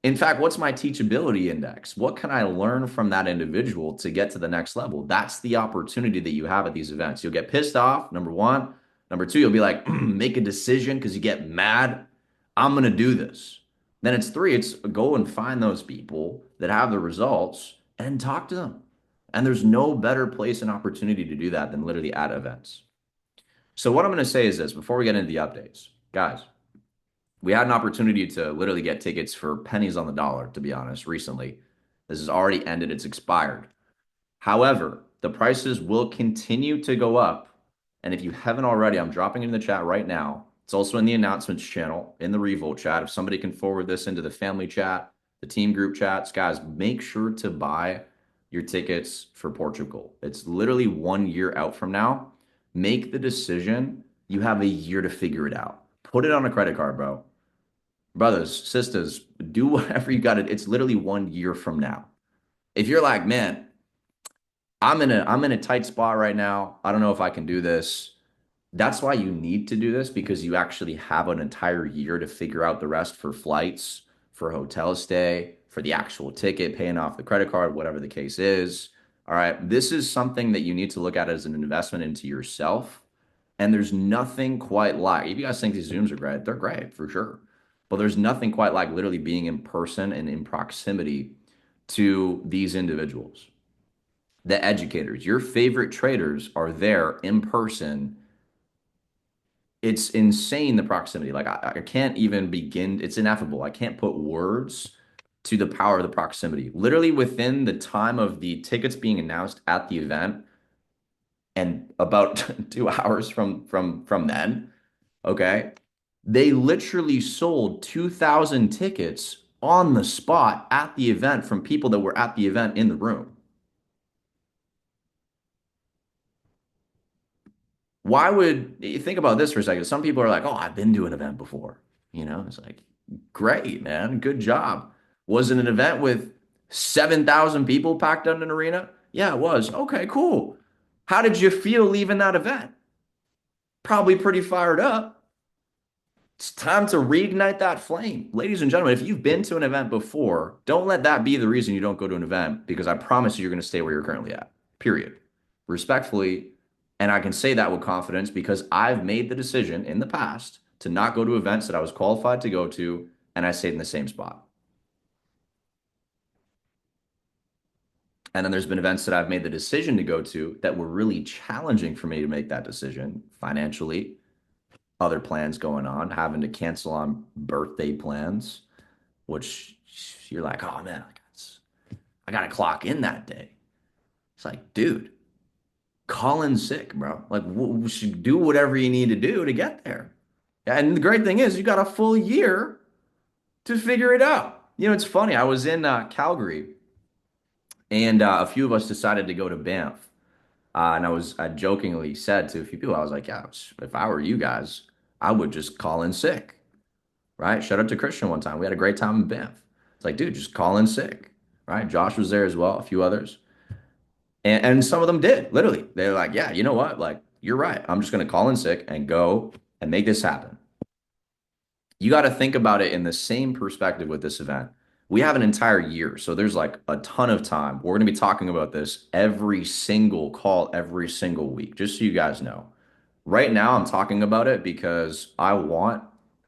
In fact, what's my teachability index? What can I learn from that individual to get to the next level? That's the opportunity that you have at these events. You'll get pissed off, number one. Number two, you'll be like, make a decision because you get mad. I'm going to do this. Then it's three, it's go and find those people that have the results and talk to them. And there's no better place and opportunity to do that than literally at events. So what I'm going to say is this before we get into the updates, guys, we had an opportunity to literally get tickets for pennies on the dollar, to be honest, recently. This has already ended, it's expired. However, the prices will continue to go up. And if you haven't already, I'm dropping it in the chat right now. It's also in the announcements channel, in the Revolt chat. If somebody can forward this into the family chat, the team group chats, guys, make sure to buy your tickets for Portugal. It's literally 1 year out from now. Make the decision. You have a year to figure it out. Put it on a credit card, bro. Brothers, sisters, do whatever you got to. It's literally 1 year from now. If you're like, man, I'm in a tight spot right now. I don't know if I can do this. That's why you need to do this because you actually have an entire year to figure out the rest for flights, for hotel stay, for the actual ticket, paying off the credit card, whatever the case is. All right. This is something that you need to look at as an investment into yourself And there's nothing quite like, if you guys think these Zooms are great, they're great for sure. But there's nothing quite like literally being in person and in proximity to these individuals, the educators. Your favorite traders are there in person. It's insane the proximity. Like I can't even begin. It's ineffable. I can't put words to the power of the proximity. Literally within the time of the tickets being announced at the event, and about 2 hours from then, okay, they literally sold 2,000 tickets on the spot at the event from people that were at the event in the room. Why would you think about this for a second? Some people are like, "Oh, I've been to an event before." It's like, great, man, good job. Was it an event with 7,000 people packed in an arena? Yeah, it was. Okay, cool. How did you feel leaving that event? Probably pretty fired up. It's time to reignite that flame. Ladies and gentlemen, if you've been to an event before, don't let that be the reason you don't go to an event because I promise you you're going to stay where you're currently at. Period. Respectfully, and I can say that with confidence because I've made the decision in the past to not go to events that I was qualified to go to, and I stayed in the same spot. And then there's been events that I've made the decision to go to that were really challenging for me to make that decision financially, other plans going on, having to cancel on birthday plans, which you're like, oh man, I got to clock in that day. It's like, dude, call in sick, bro. Like, we should do whatever you need to do to get there. And the great thing is, you got a full year to figure it out. It's funny. I was in Calgary, and a few of us decided to go to Banff. And I jokingly said to a few people, I was like, yeah, if I were you guys, I would just call in sick, right? Shout out to Christian one time. We had a great time in Banff. It's like, dude, just call in sick, right? Josh was there as well, a few others. And some of them did, literally. They're like, yeah, you know what? Like, you're right. I'm just going to call in sick and go and make this happen. You got to think about it in the same perspective with this event. We have an entire year, so there's like a ton of time. We're going to be talking about this every single call, every single week, just so you guys know. Right now, I'm talking about it because I want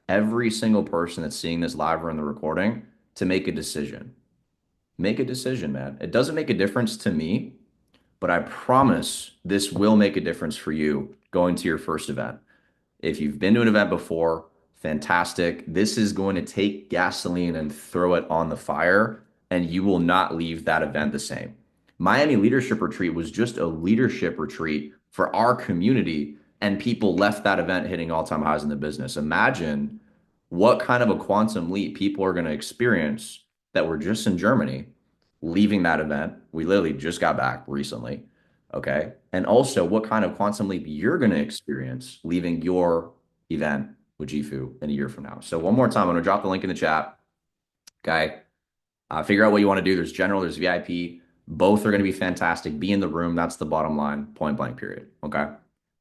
every single person that's seeing this live or in the recording to make a decision. Make a decision, man. It doesn't make a difference to me, but I promise this will make a difference for you going to your first event. If you've been to an event before, fantastic. This is going to take gasoline and throw it on the fire, and you will not leave that event the same. Miami Leadership Retreat was just a leadership retreat for our community, and people left that event hitting all-time highs in the business. Imagine what kind of a quantum leap people are going to experience that were just in Germany leaving that event. We literally just got back recently. Okay. And also, what kind of quantum leap you're going to experience leaving your event with Jifu in a year from now. So, one more time, I'm going to drop the link in the chat. Okay. Figure out what you want to do. There's general, there's VIP. Both are going to be fantastic. Be in the room. That's the bottom line, point blank, period. Okay.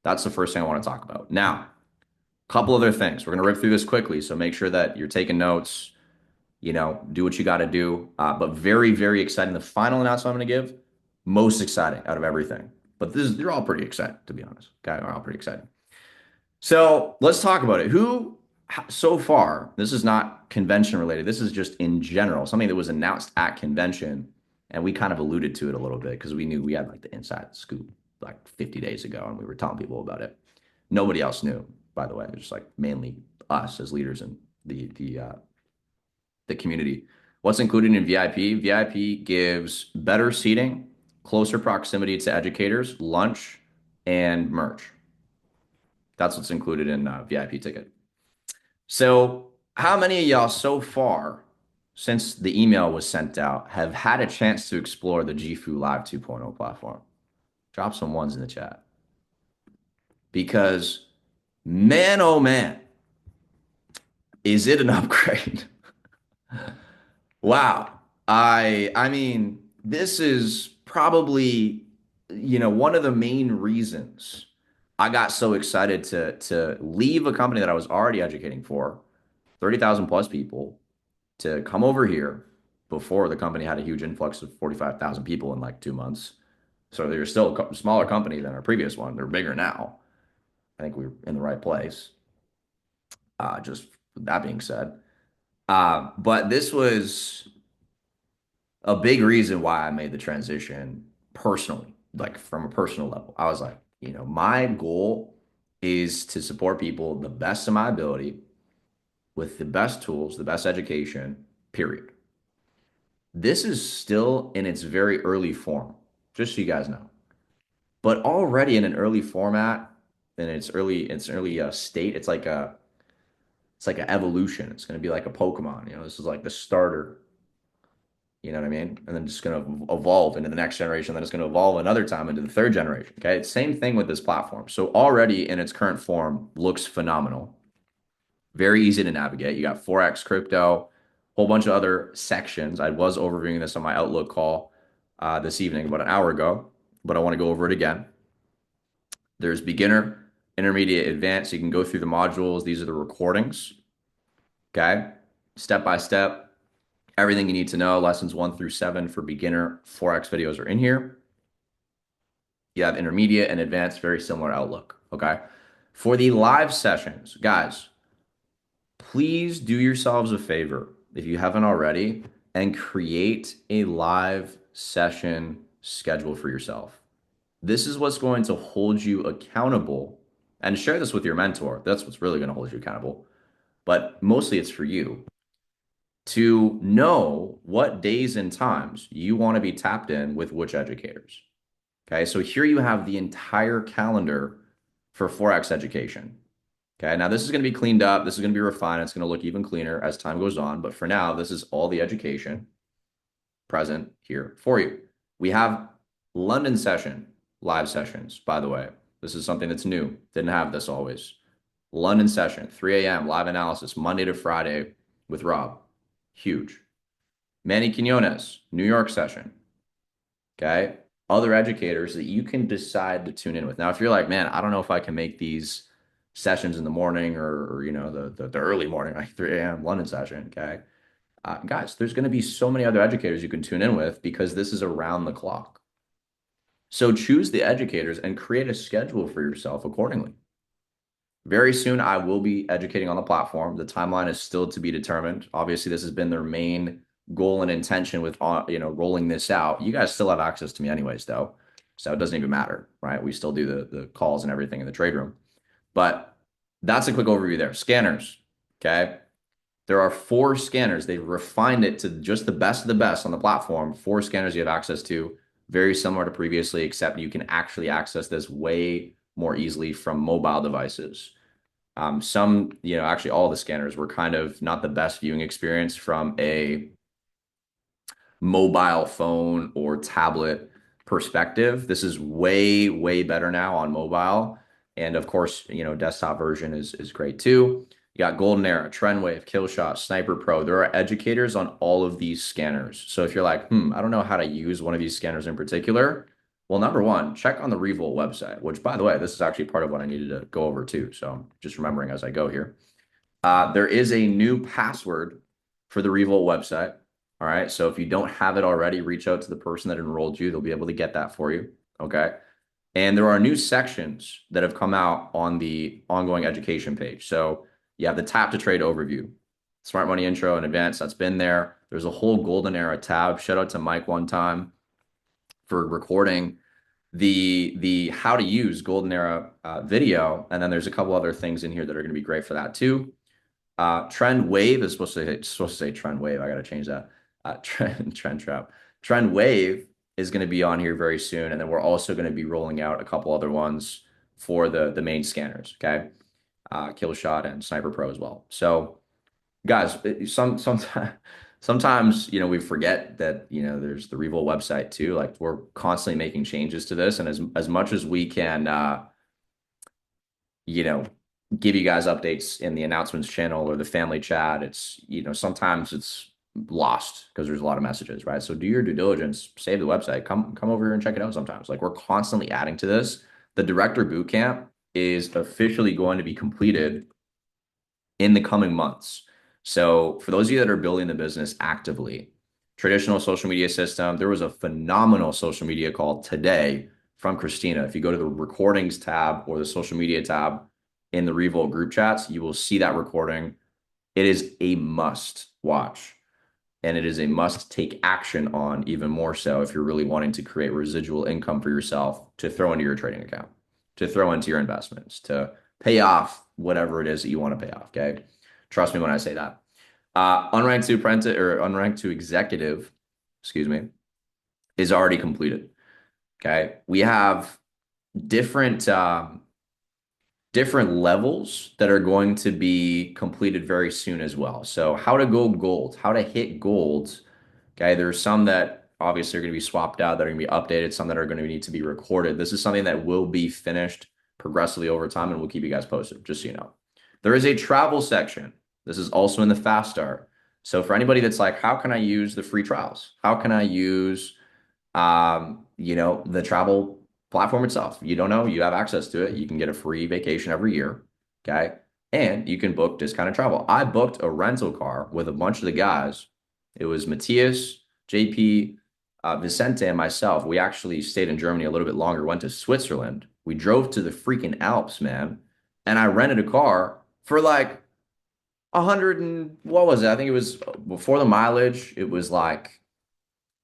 That's the first thing I want to talk about. Now, a couple other things. We're going to rip through this quickly. So, make sure that you're taking notes. Do what you got to do. But very, very exciting. The final announcement I'm going to give, most exciting out of everything. But they're all pretty exciting, to be honest. Okay, are all pretty exciting. So let's talk about it. So far, this is not convention related. This is just in general, something that was announced at convention. And we kind of alluded to it a little bit because we knew we had like the inside scoop like 50 days ago and we were telling people about it. Nobody else knew, by the way. It was just like mainly us as leaders in the community. What's included in VIP? VIP gives better seating, closer proximity to educators, lunch, and merch. That's what's included in VIP ticket. So, how many of y'all so far, since the email was sent out, have had a chance to explore the Jifu Live 2.0 platform? Drop some ones in the chat. Because, man, oh man, is it an upgrade? Wow. I mean, this is probably, one of the main reasons I got so excited to leave a company that I was already educating for, 30,000 plus people, to come over here before the company had a huge influx of 45,000 people in like 2 months. So they're still a smaller company than our previous one. They're bigger now. I think we're in the right place. Just that being said. But this was a big reason why I made the transition personally, like from a personal level. I was like, my goal is to support people the best of my ability with the best tools, the best education, period. This is still in its very early form, just so you guys know. But already in an early format, in its early state, it's like an evolution. It's going to be like a Pokemon. This is like the starter. You know what I mean? And then just going to evolve into the next generation. Then it's going to evolve another time into the third generation. Okay. Same thing with this platform. So already in its current form looks phenomenal. Very easy to navigate. You got Forex, crypto, whole bunch of other sections. I was overviewing this on my Outlook call this evening, about an hour ago, but I want to go over it again. There's beginner, intermediate, advanced. So you can go through the modules. These are the recordings. Okay. Step by step. Everything you need to know, lessons 1 through 7 for beginner Forex videos are in here. You have intermediate and advanced, very similar outlook. Okay. For the live sessions, guys, please do yourselves a favor if you haven't already and create a live session schedule for yourself. This is what's going to hold you accountable, and share this with your mentor. That's what's really going to hold you accountable. But mostly it's for you to know what days and times you want to be tapped in with which educators. Okay, so here you have the entire calendar for Forex education. Okay, now this is going to be cleaned up. This is going to be refined. It's going to look even cleaner as time goes on. But for now, this is all the education present here for you. We have London session, live sessions, by the way. This is something that's new. Didn't have this always. London session, 3 a.m., live analysis, Monday to Friday with Rob. Huge. Manny Quinones, New York session. Okay. Other educators that you can decide to tune in with. Now, if you're like, man, I don't know if I can make these sessions in the morning or the early morning, like 3 a.m. London session. Okay. Guys, there's going to be so many other educators you can tune in with because this is around the clock. So choose the educators and create a schedule for yourself accordingly. Very soon, I will be educating on the platform. The timeline is still to be determined. Obviously, this has been their main goal and intention with rolling this out. You guys still have access to me anyways, though, so it doesn't even matter, right? We still do the calls and everything in the trade room. But that's a quick overview there. Scanners, okay? There are 4 scanners. They've refined it to just the best of the best on the platform. 4 scanners you have access to, very similar to previously, except you can actually access this way more easily from mobile devices. Actually all the scanners were kind of not the best viewing experience from a mobile phone or tablet perspective. This is way, way better now on mobile. And of course, desktop version is great too. You got Golden Era, Trendwave, Killshot, Sniper Pro. There are educators on all of these scanners. So if you're like, I don't know how to use one of these scanners in particular, well, number one, check on the Revolt website, which, by the way, this is actually part of what I needed to go over too. So just remembering as I go here. There is a new password for the Revolt website. All right. So if you don't have it already, reach out to the person that enrolled you. They'll be able to get that for you. Okay. And there are new sections that have come out on the ongoing education page. So you have the tap to trade overview, smart money intro and advanced. That's been there. There's a whole golden era tab. Shout out to Mike one time for recording the how to use golden era video. And then there's a couple other things in here that are going to be great for that too. Trend wave is supposed to say trend wave. I got to change that. Trend trap. Trend wave is going to be on here very soon. And then we're also going to be rolling out a couple other ones for the main scanners. Okay. Killshot and Sniper Pro as well. So guys, sometimes we forget that there's the Revolt website too. Like we're constantly making changes to this, and as much as we can give you guys updates in the announcements channel or the family chat, it's sometimes it's lost because there's a lot of messages, right? So do your due diligence, save the website, come over here and check it out sometimes. Like we're constantly adding to this. The director bootcamp is officially going to be completed in the coming months. So for those of you that are building the business actively, traditional social media system, there was a phenomenal social media call today from Christina. If you go to the recordings tab or the social media tab in the Revolt group chats, you will see that recording. It is a must watch, and it is a must take action on, even more so if you're really wanting to create residual income for yourself to throw into your trading account, to throw into your investments, to pay off whatever it is that you want to pay off. Okay. Trust me when I say that. Unranked to apprentice or unranked to executive, excuse me, is already completed. Okay. We have different different levels that are going to be completed very soon as well. So how to go gold, how to hit gold. Okay, there's some that obviously are going to be swapped out, that are going to be updated, some that are going to need to be recorded. This is something that will be finished progressively over time, and we'll keep you guys posted, just so you know. There is a travel section. This is also in the fast start. So for anybody that's like, how can I use the free trials? How can I use the travel platform itself? You don't know, you have access to it. You can get a free vacation every year. Okay. And you can book discounted travel. I booked a rental car with a bunch of the guys. It was Matthias, JP, Vicente, and myself. We actually stayed in Germany a little bit longer, went to Switzerland. We drove to the freaking Alps, man. And I rented a car for like 100 and what was it? I think it was before the mileage. It was like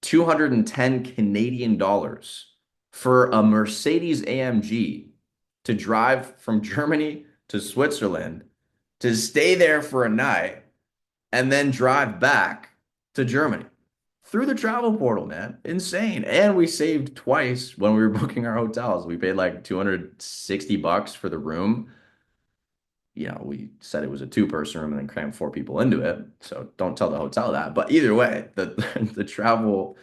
210 Canadian dollars for a Mercedes AMG to drive from Germany to Switzerland, to stay there for a night, and then drive back to Germany through the travel portal, man. Insane. And we saved twice when we were booking our hotels. We paid like 260 bucks for the room. We said it was a two-person room and then crammed four people into it. So don't tell the hotel that. But either way, the the travel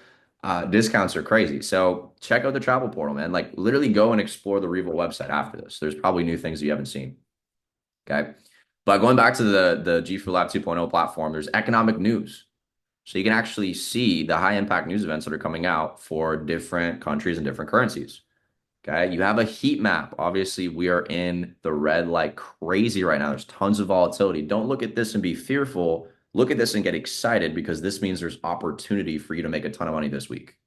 discounts are crazy. So check out the travel portal, man. Like literally go and explore the Revo website after this. There's probably new things you haven't seen. Okay. But going back to the G4 Lab 2.0 platform, there's economic news. So you can actually see the high impact news events that are coming out for different countries and different currencies. Okay. You have a heat map. Obviously, we are in the red like crazy right now. There's tons of volatility. Don't look at this and be fearful. Look at this and get excited, because this means there's opportunity for you to make a ton of money this week.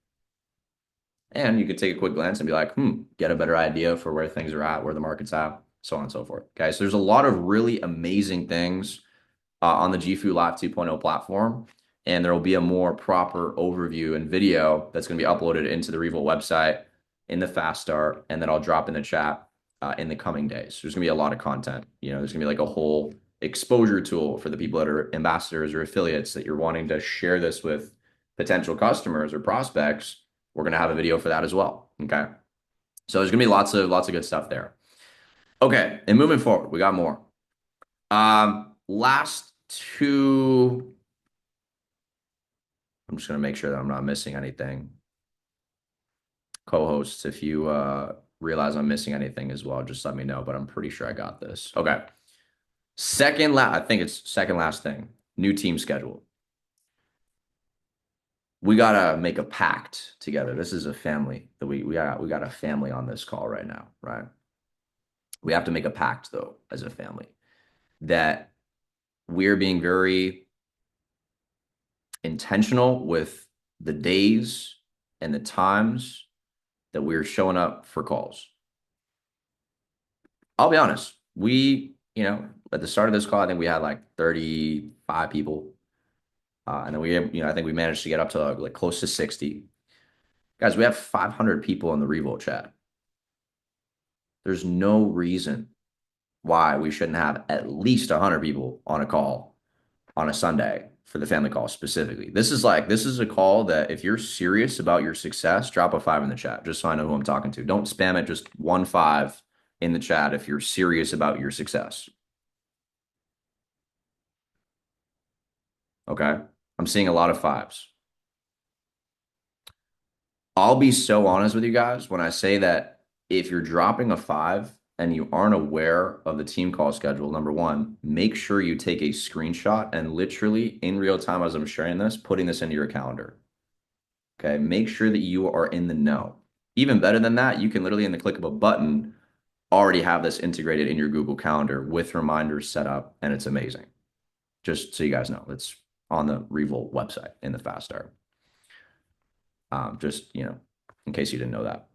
And you could take a quick glance and be like, get a better idea for where things are at, where the market's at, so on and so forth. Okay. So there's a lot of really amazing things on the GFU Live 2.0 platform. And there will be a more proper overview and video that's going to be uploaded into the Revolt website in the fast start, and then I'll drop in the chat in the coming days. There's gonna be a lot of content. There's gonna be like a whole exposure tool for the people that are ambassadors or affiliates that you're wanting to share this with potential customers or prospects. We're gonna have a video for that as well. Okay. So there's gonna be lots of good stuff there. Okay, and moving forward, we got more. Last two. I'm just gonna make sure that I'm not missing anything. Co-hosts, if you realize I'm missing anything as well, just let me know, but I'm pretty sure I got this. Okay. I think it's second last thing. New team schedule. We gotta make a pact together. This is a family that we got a family on this call right now, right? We have to make a pact though, as a family, that we're being very intentional with the days and the times that we're showing up for calls. I'll be honest. At the start of this call, I think we had like 35 people. And then I think we managed to get up to like close to 60. Guys, we have 500 people in the Revolt chat. There's no reason why we shouldn't have at least 100 people on a call on a Sunday for the family call specifically. This is a call that if you're serious about your success, drop a 5 in the chat, just so I know who I'm talking to. Don't spam it, just 1 5 in the chat if you're serious about your success. Okay. I'm seeing a lot of 5s. I'll be so honest with you guys when I say that if you're dropping a 5 and you aren't aware of the team call schedule, number one, make sure you take a screenshot and literally in real time as I'm sharing this, putting this into your calendar. Okay. Make sure that you are in the know. Even better than that, you can literally in the click of a button already have this integrated in your Google Calendar with reminders set up, and it's amazing. Just so you guys know, it's on the Revolt website in the fast start. Just, in case you didn't know that.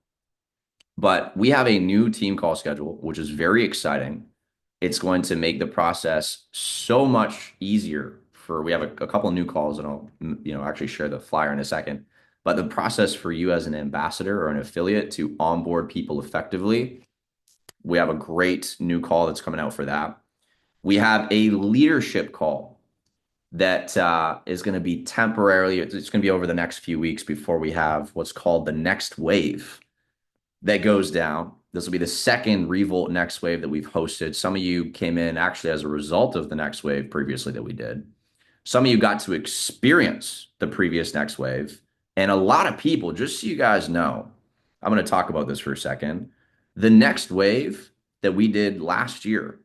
But we have a new team call schedule, which is very exciting. It's going to make the process so much easier for, we have a couple of new calls and I'll, actually share the flyer in a second. But the process for you as an ambassador or an affiliate to onboard people effectively, we have a great new call that's coming out for that. We have a leadership call that is going to be temporarily, it's going to be over the next few weeks before we have what's called the next wave that goes down. This will be the second Revolt Next Wave that we've hosted. Some of you came in actually as a result of the Next Wave previously that we did. Some of you got to experience the previous Next Wave. And a lot of people, just so you guys know, I'm going to talk about this for a second. The Next Wave that we did last year,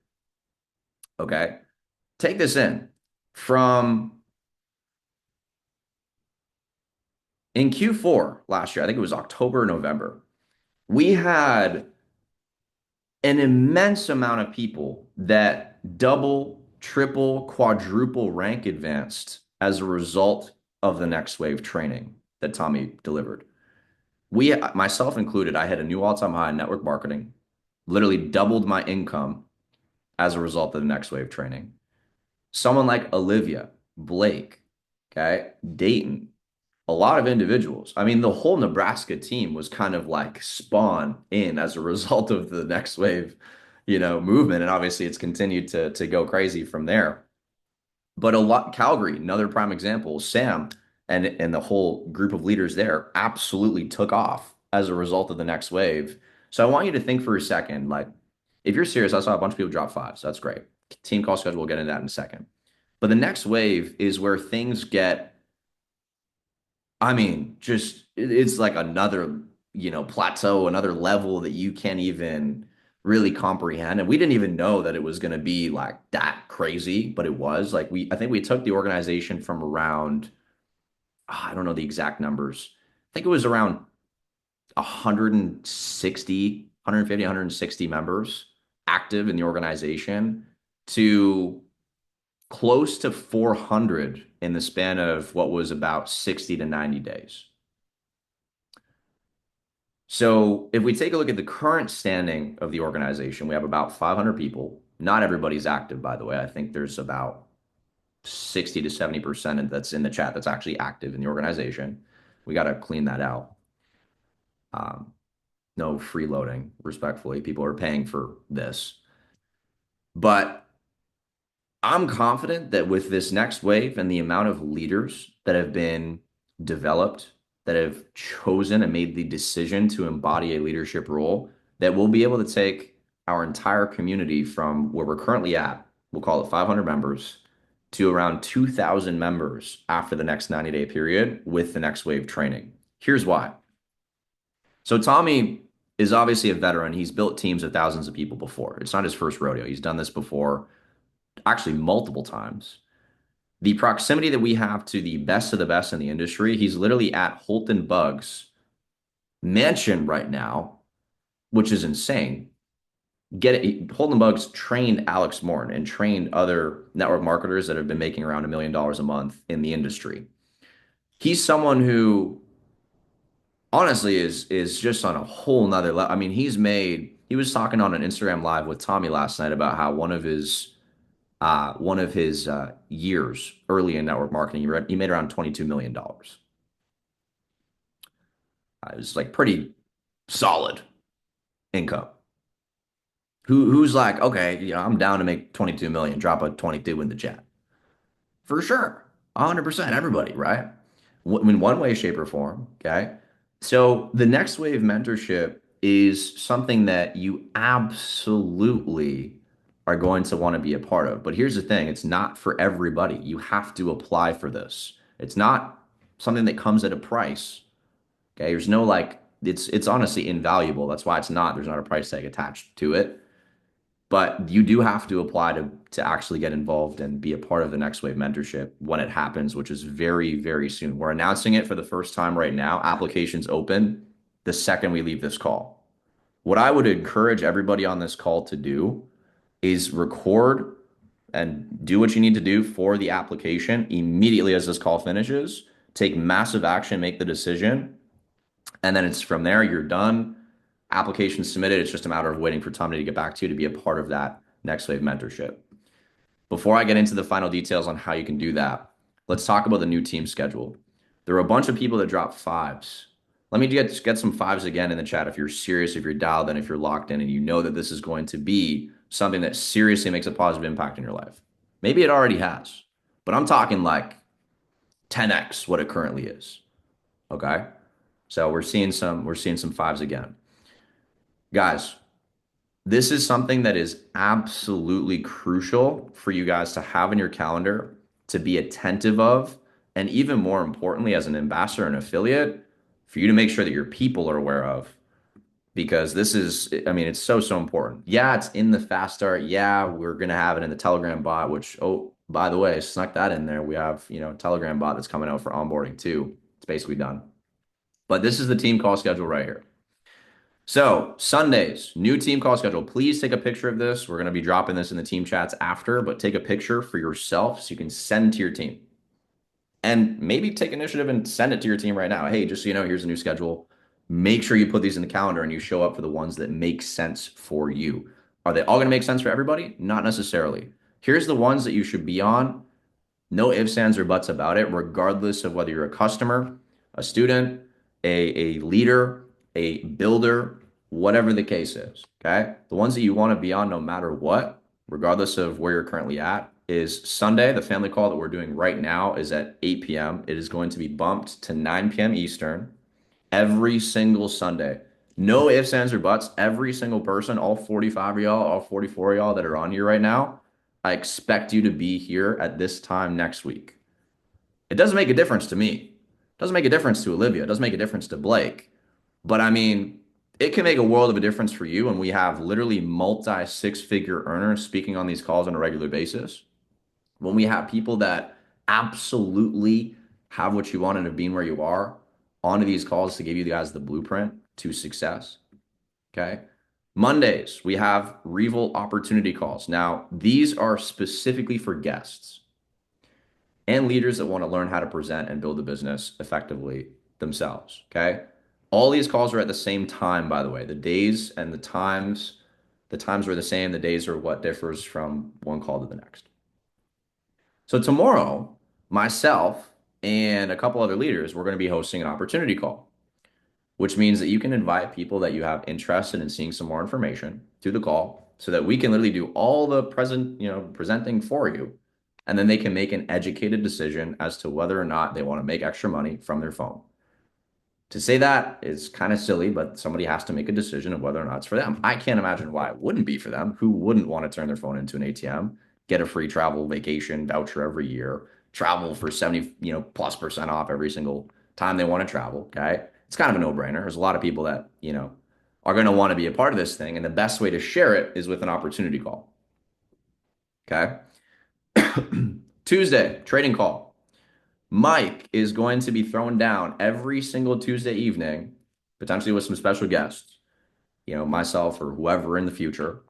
okay? Take this in. From in Q4 last year, I think it was October, November, we had an immense amount of people that double, triple, quadruple rank advanced as a result of the Next Wave training that Tommy delivered. We, myself included, I had a new all-time high in network marketing, literally doubled my income as a result of the Next Wave training. Someone like Olivia, Blake, okay, Dayton, a lot of individuals. I mean, the whole Nebraska team was kind of like spawned in as a result of the Next Wave, movement. And obviously it's continued to go crazy from there. But a lot, Calgary, another prime example, Sam and the whole group of leaders there absolutely took off as a result of the Next Wave. So I want you to think for a second, like, if you're serious, I saw a bunch of people drop five, so that's great. Team call schedule, we'll get into that in a second. But the next wave is where things get, I mean, just it's like another, plateau, another level that you can't even really comprehend. And we didn't even know that it was going to be like that crazy, but it was like I think we took the organization from around, I don't know the exact numbers. I think it was around 160, 150, 160 members active in the organization to close to 400 in the span of what was about 60 to 90 days. So if we take a look at the current standing of the organization, we have about 500 people. Not everybody's active, by the way. I think there's about 60 to 70% that's in the chat that's actually active in the organization. We got to clean that out. No freeloading, respectfully. People are paying for this. But I'm confident that with this next wave and the amount of leaders that have been developed, that have chosen and made the decision to embody a leadership role, that we'll be able to take our entire community from where we're currently at, we'll call it 500 members, to around 2,000 members after the next 90-day period with the next wave training. Here's why. So Tommy is obviously a veteran. He's built teams of thousands of people before. It's not his first rodeo. He's done this before, actually multiple times. The proximity that we have to the best of the best in the industry, he's literally at Holton Bugs mansion right now, which is insane. Holton Bugs trained Alex Morton and trained other network marketers that have been making around $1 million a month in the industry. He's someone who honestly is just on a whole nother level. I mean, he was talking on an Instagram live with Tommy last night about how one of his years early in network marketing, he made around $22 million. It was like pretty solid income. Who's like, okay, I'm down to make 22 million, drop a 22 in the chat. For sure. 100%, everybody, right? In one way, shape, or form, okay? So the next wave mentorship is something that you absolutely are going to want to be a part of. But here's the thing, it's not for everybody. You have to apply for this. It's not something that comes at a price. Okay, there's no like it's honestly invaluable. That's why there's not a price tag attached to it. But you do have to apply to actually get involved and be a part of the Next Wave mentorship when it happens, which is very, very soon. We're announcing it for the first time right now. Applications open the second we leave this call. What I would encourage everybody on this call to do is record and do what you need to do for the application immediately as this call finishes. Take massive action, make the decision, and then it's from there, you're done. Application submitted. It's just a matter of waiting for Tommy to get back to you to be a part of that Next Wave Mentorship. Before I get into the final details on how you can do that, let's talk about the new team schedule. There are a bunch of people that drop fives. Let me get some fives again in the chat if you're serious, if you're dialed in, if you're locked in, and you know that this is going to be something that seriously makes a positive impact in your life. Maybe it already has, but I'm talking like 10x what it currently is. Okay. So we're seeing some fives again. Guys, this is something that is absolutely crucial for you guys to have in your calendar, to be attentive of, and even more importantly, as an ambassador and affiliate, for you to make sure that your people are aware of. Because this is, I mean, it's so, so important. Yeah, it's in the fast start. Yeah, we're gonna have it in the Telegram bot, which, oh, by the way, snuck that in there. We have, a Telegram bot that's coming out for onboarding too. It's basically done. But this is the team call schedule right here. So Sundays, new team call schedule. Please take a picture of this. We're going to be dropping this in the team chats after, but take a picture for yourself so you can send to your team. And maybe take initiative and send it to your team right now. Hey, just so you know, here's a new schedule. Make sure you put these in the calendar and you show up for the ones that make sense for you. Are they all going to make sense for everybody? Not necessarily. Here's the ones that you should be on. No ifs, ands, or buts about it, regardless of whether you're a customer, a student, a leader, a builder, whatever the case is. Okay. The ones that you want to be on no matter what, regardless of where you're currently at, is Sunday. The family call that we're doing right now is at 8 p.m. It is going to be bumped to 9 p.m. Eastern every single Sunday. No ifs, ands, or buts. Every single person, all 45 of y'all, all 44 of y'all that are on here right now, I expect you to be here at this time next week. It doesn't make a difference to me. It doesn't make a difference to Olivia. It doesn't make a difference to Blake. But I mean, it can make a world of a difference for you when we have literally multi six-figure earners speaking on these calls on a regular basis. When we have people that absolutely have what you wanted of being where you are onto these calls to give you guys the blueprint to success. Okay. Mondays, we have Reval opportunity calls. Now, these are specifically for guests and leaders that want to learn how to present and build a business effectively themselves. Okay. All these calls are at the same time, by the way. The days and the times are the same. The days are what differs from one call to the next. So tomorrow, myself and a couple other leaders, we're going to be hosting an opportunity call, which means that you can invite people that you have interested in seeing some more information to the call so that we can literally do all the presenting for you. And then they can make an educated decision as to whether or not they want to make extra money from their phone. To say that is kind of silly, but somebody has to make a decision of whether or not it's for them. I can't imagine why it wouldn't be for them. Who wouldn't want to turn their phone into an ATM, get a free travel vacation voucher every year, travel for 70, +% off every single time they want to travel. Okay. It's kind of a no-brainer. There's a lot of people that, are going to want to be a part of this thing. And the best way to share it is with an opportunity call. Okay. Tuesday, trading call. Mike is going to be thrown down every single Tuesday evening, potentially with some special guests, myself or whoever in the future,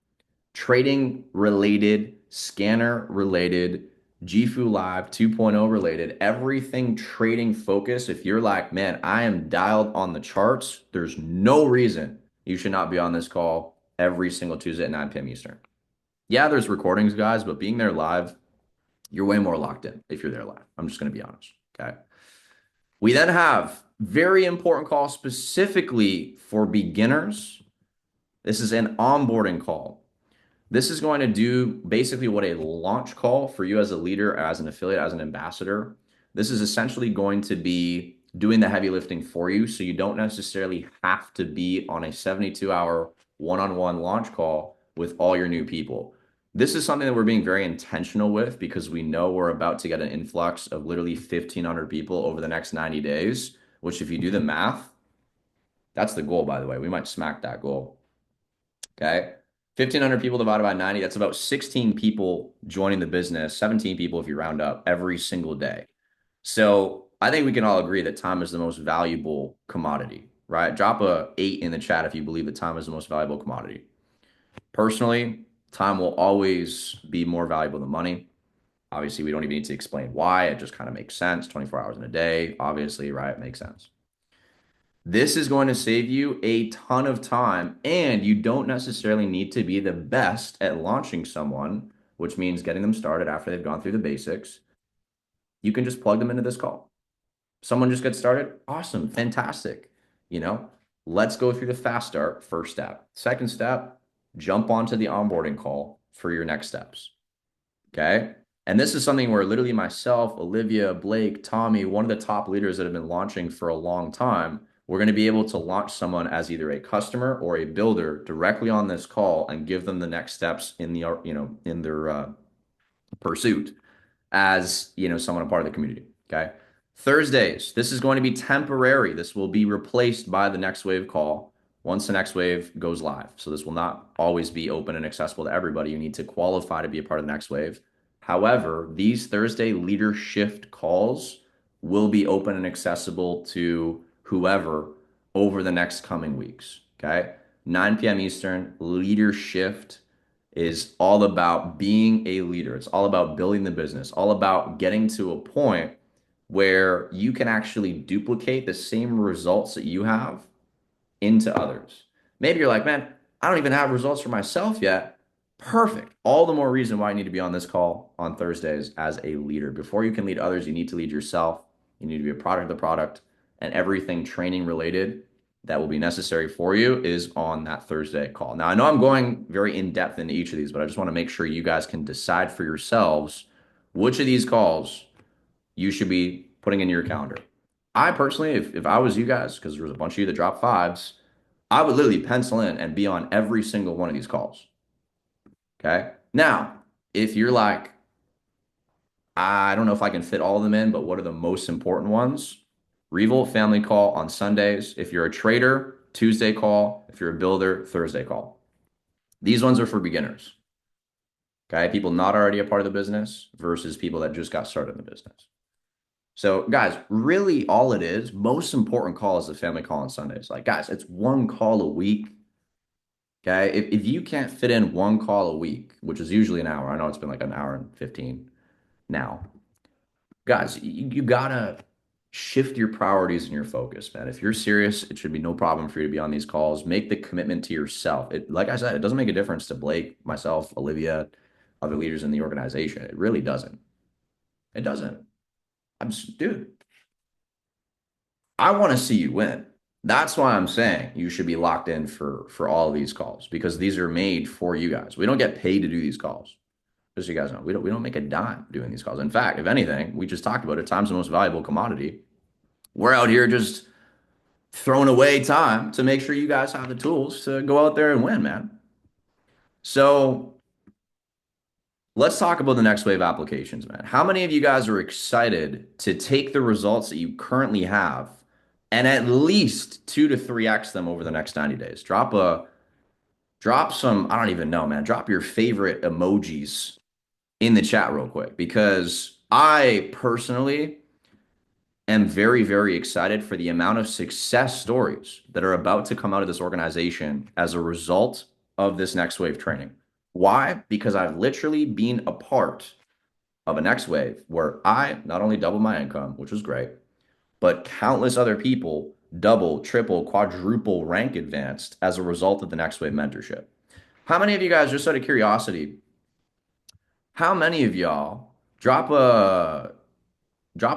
trading related, scanner related, GFU Live 2.0 related, everything trading focused. If you're like, man, I am dialed on the charts, there's no reason you should not be on this call every single Tuesday at 9 p.m. Eastern. Yeah, there's recordings, guys, but being there live, you're way more locked in if you're there live. I'm just going to be honest. Okay. We then have very important call specifically for beginners. This is an onboarding call. This is going to do basically what a launch call for you as a leader, as an affiliate, as an ambassador. This is essentially going to be doing the heavy lifting for you. So you don't necessarily have to be on a 72-hour one-on-one launch call with all your new people. This is something that we're being very intentional with because we know we're about to get an influx of literally 1,500 people over the next 90 days, which if you do the math, that's the goal, by the way. We might smack that goal. Okay. 1,500 people divided by 90, that's about 16 people joining the business, 17 people if you round up every single day. So I think we can all agree that time is the most valuable commodity, right? Drop a 8 in the chat if you believe that time is the most valuable commodity. Personally, time will always be more valuable than money. Obviously, we don't even need to explain why. It just kind of makes sense. 24 hours in a day, obviously, right? It makes sense. This is going to save you a ton of time, and you don't necessarily need to be the best at launching someone, which means getting them started after they've gone through the basics. You can just plug them into this call. Someone just gets started. Awesome. Fantastic. You know, let's go through the fast start, first step. Second step, jump onto the onboarding call for your next steps. Okay. And this is something where literally myself, Olivia, Blake, Tommy, one of the top leaders that have been launching for a long time, we're going to be able to launch someone as either a customer or a builder directly on this call and give them the next steps in the, in their pursuit as, someone a part of the community. Okay. Thursdays, this is going to be temporary. This will be replaced by the next wave call once the next wave goes live. So this will not always be open and accessible to everybody. You need to qualify to be a part of the next wave. However, these Thursday leader shift calls will be open and accessible to whoever over the next coming weeks. Okay. 9 p.m. Eastern, leader shift is all about being a leader. It's all about building the business, all about getting to a point where you can actually duplicate the same results that you have into others. Maybe you're like, man, I don't even have results for myself yet. Perfect. All the more reason why you need to be on this call on Thursdays as a leader. Before you can lead others, you need to lead yourself. You need to be a product of the product, and everything training related that will be necessary for you is on that Thursday call. Now, I know I'm going very in depth into each of these, but I just want to make sure you guys can decide for yourselves which of these calls you should be putting in your calendar. I personally, if I was you guys, because there was a bunch of you that dropped fives, I would literally pencil in and be on every single one of these calls. Okay. Now, if you're like, I don't know if I can fit all of them in, but what are the most important ones? Revolt family call on Sundays. If you're a trader, Tuesday call. If you're a builder, Thursday call. These ones are for beginners. Okay. People not already a part of the business versus people that just got started in the business. So, guys, really all it is, most important call is the family call on Sundays. Like, guys, it's one call a week. Okay. If you can't fit in one call a week, which is usually an hour, I know it's been like an hour and 15 now. Guys, you gotta shift your priorities and your focus, man. If you're serious, it should be no problem for you to be on these calls. Make the commitment to yourself. Like I said, it doesn't make a difference to Blake, myself, Olivia, other leaders in the organization. It really doesn't. It doesn't. Dude, I want to see you win. That's why I'm saying you should be locked in for all of these calls because these are made for you guys. We don't get paid to do these calls. Just so you guys know, we don't make a dime doing these calls. In fact, if anything, we just talked about it. Time's the most valuable commodity. We're out here just throwing away time to make sure you guys have the tools to go out there and win, man. So let's talk about the next wave applications, man. How many of you guys are excited to take the results that you currently have and at least 2 to 3x them over the next 90 days? Drop some, I don't even know, man. Drop your favorite emojis in the chat real quick because I personally am very, very excited for the amount of success stories that are about to come out of this organization as a result of this next wave training. Why? Because I've literally been a part of a next wave where I not only doubled my income, which was great, but countless other people double, triple, quadruple rank advanced as a result of the next wave mentorship. How many of you guys, just out of curiosity, how many of y'all drop a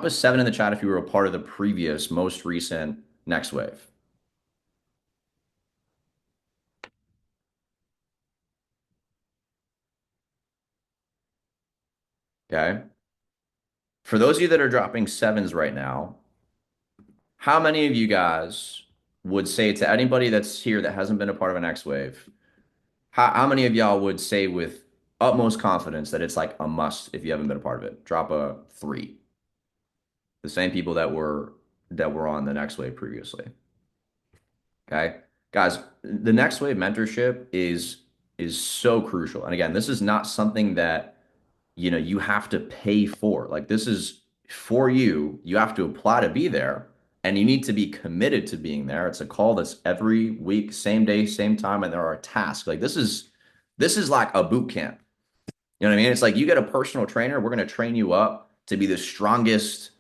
seven in the chat if you were a part of the previous most recent next wave? Okay. For those of you that are dropping sevens right now, how many of you guys would say to anybody that's here that hasn't been a part of a next wave, how many of y'all would say with utmost confidence that it's like a must if you haven't been a part of it? Drop a three. The same people that were on the next wave previously. Okay. Guys, the next wave mentorship is so crucial. And again, this is not something that you have to pay for. Like this is for you. You have to apply to be there and you need to be committed to being there. It's a call that's every week, same day, same time, and there are tasks. Like this is like a boot camp. You know what I mean? It's like you get a personal trainer, we're going to train you up to be the strongest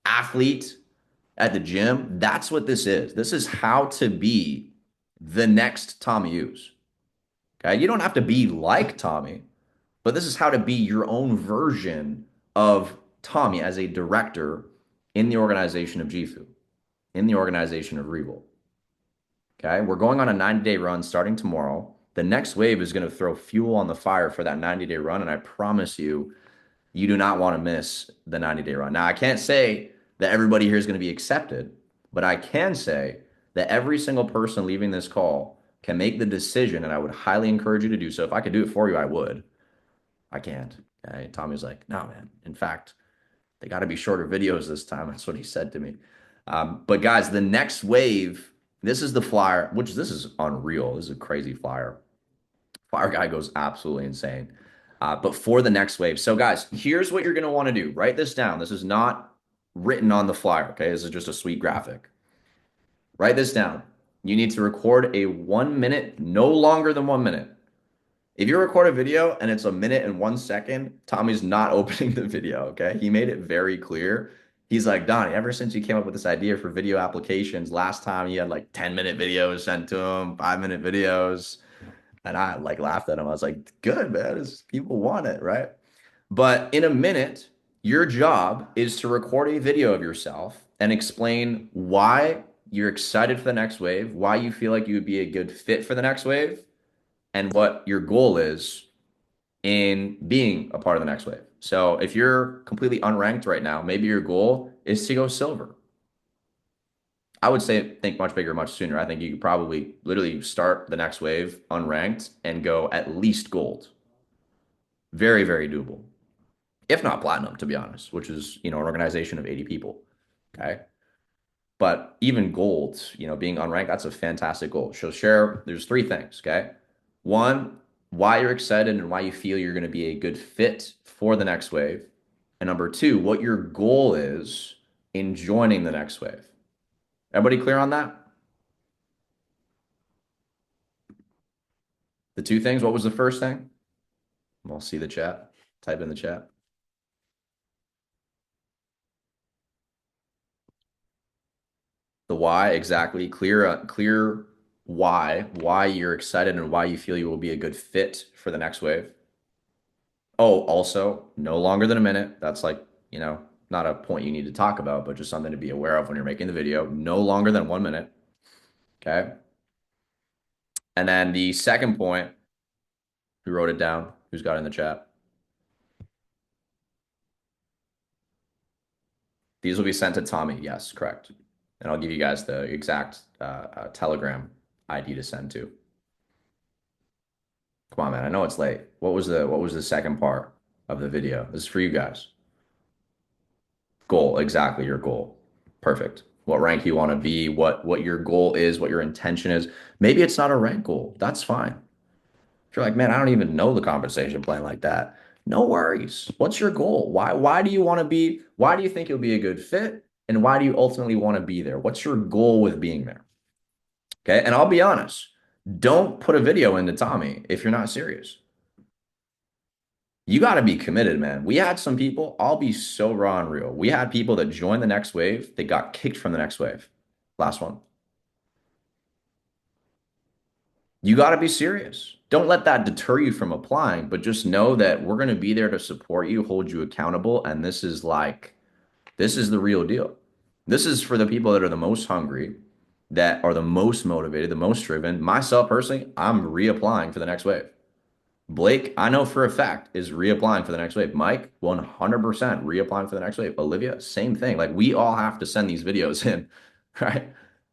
athlete at the gym, that's what this is. This is how to be the next Tommy Hughes. Okay. You don't have to be like Tommy, but this is how to be your own version of Tommy as a director in the organization of Gifu, in the organization of Revolt. Okay. We're going on a 90-day run starting tomorrow. The next wave is going to throw fuel on the fire for that 90-day run. And I promise you, you do not want to miss the 90-day run. Now, I can't say that everybody here is going to be accepted, but I can say that every single person leaving this call can make the decision, and I would highly encourage you to do so. If I could do it for you, I would. I can't. Okay? Tommy's like, no, man. In fact, they got to be shorter videos this time. That's what he said to me. But guys, the next wave, this is the flyer, which this is unreal. This is a crazy flyer. Flyer guy goes absolutely insane. But for the next wave. So guys, here's what you're going to want to do. Write this down. This is not written on the flyer. Okay. This is just a sweet graphic. Write this down. You need to record a 1 minute, no longer than 1 minute. If you record a video and it's a minute and 1 second, Tommy's not opening the video. Okay. He made it very clear. He's like, Donnie, ever since you came up with this idea for video applications, last time you had like 10-minute videos sent to him, 5-minute videos. And I like laughed at him. I was like, good, man. People want it, right? But in a minute, your job is to record a video of yourself and explain why you're excited for the next wave, why you feel like you would be a good fit for the next wave, and what your goal is in being a part of the next wave. So if you're completely unranked right now, maybe your goal is to go silver. I would say think much bigger, much sooner. I think you could probably literally start the next wave unranked and go at least gold. Very, very doable. If not platinum, to be honest, which is, an organization of 80 people. Okay. But even gold, being unranked, that's a fantastic goal. So share, there's three things. Okay. One, why you're excited and why you feel you're going to be a good fit for the next wave. And number two, what your goal is in joining the next wave. Everybody clear on that? The two things, what was the first thing? We'll see the chat. Type in the chat. The why, exactly. Clear why you're excited and why you feel you will be a good fit for the next wave. Oh, also, no longer than a minute. That's like, not a point you need to talk about, but just something to be aware of when you're making the video. No longer than 1 minute. Okay. And then the second point, who wrote it down? Who's got it in the chat? These will be sent to Tommy. Yes, correct. And I'll give you guys the exact Telegram ID to send to. Come on, man. I know it's late. What was the second part of the video? This is for you guys. Goal, exactly your goal. Perfect. What rank you want to be, what your goal is, what your intention is. Maybe it's not a rank goal. That's fine. If you're like, man, I don't even know the compensation plan like that. No worries. What's your goal? Why do you want to be, why do you think you'll be a good fit? And why do you ultimately want to be there? What's your goal with being there? Okay. And I'll be honest, don't put a video into Tommy if you're not serious. You got to be committed, man. We had some people, I'll be so raw and real. We had people that joined the next wave, they got kicked from the next wave. Last one. You got to be serious. Don't let that deter you from applying, but just know that we're going to be there to support you, hold you accountable. And this is the real deal. This is for the people that are the most hungry, that are the most motivated, the most driven. Myself personally, I'm reapplying for the next wave. Blake, I know for a fact, is reapplying for the next wave. Mike, 100% reapplying for the next wave. Olivia, same thing. Like we all have to send these videos in, right?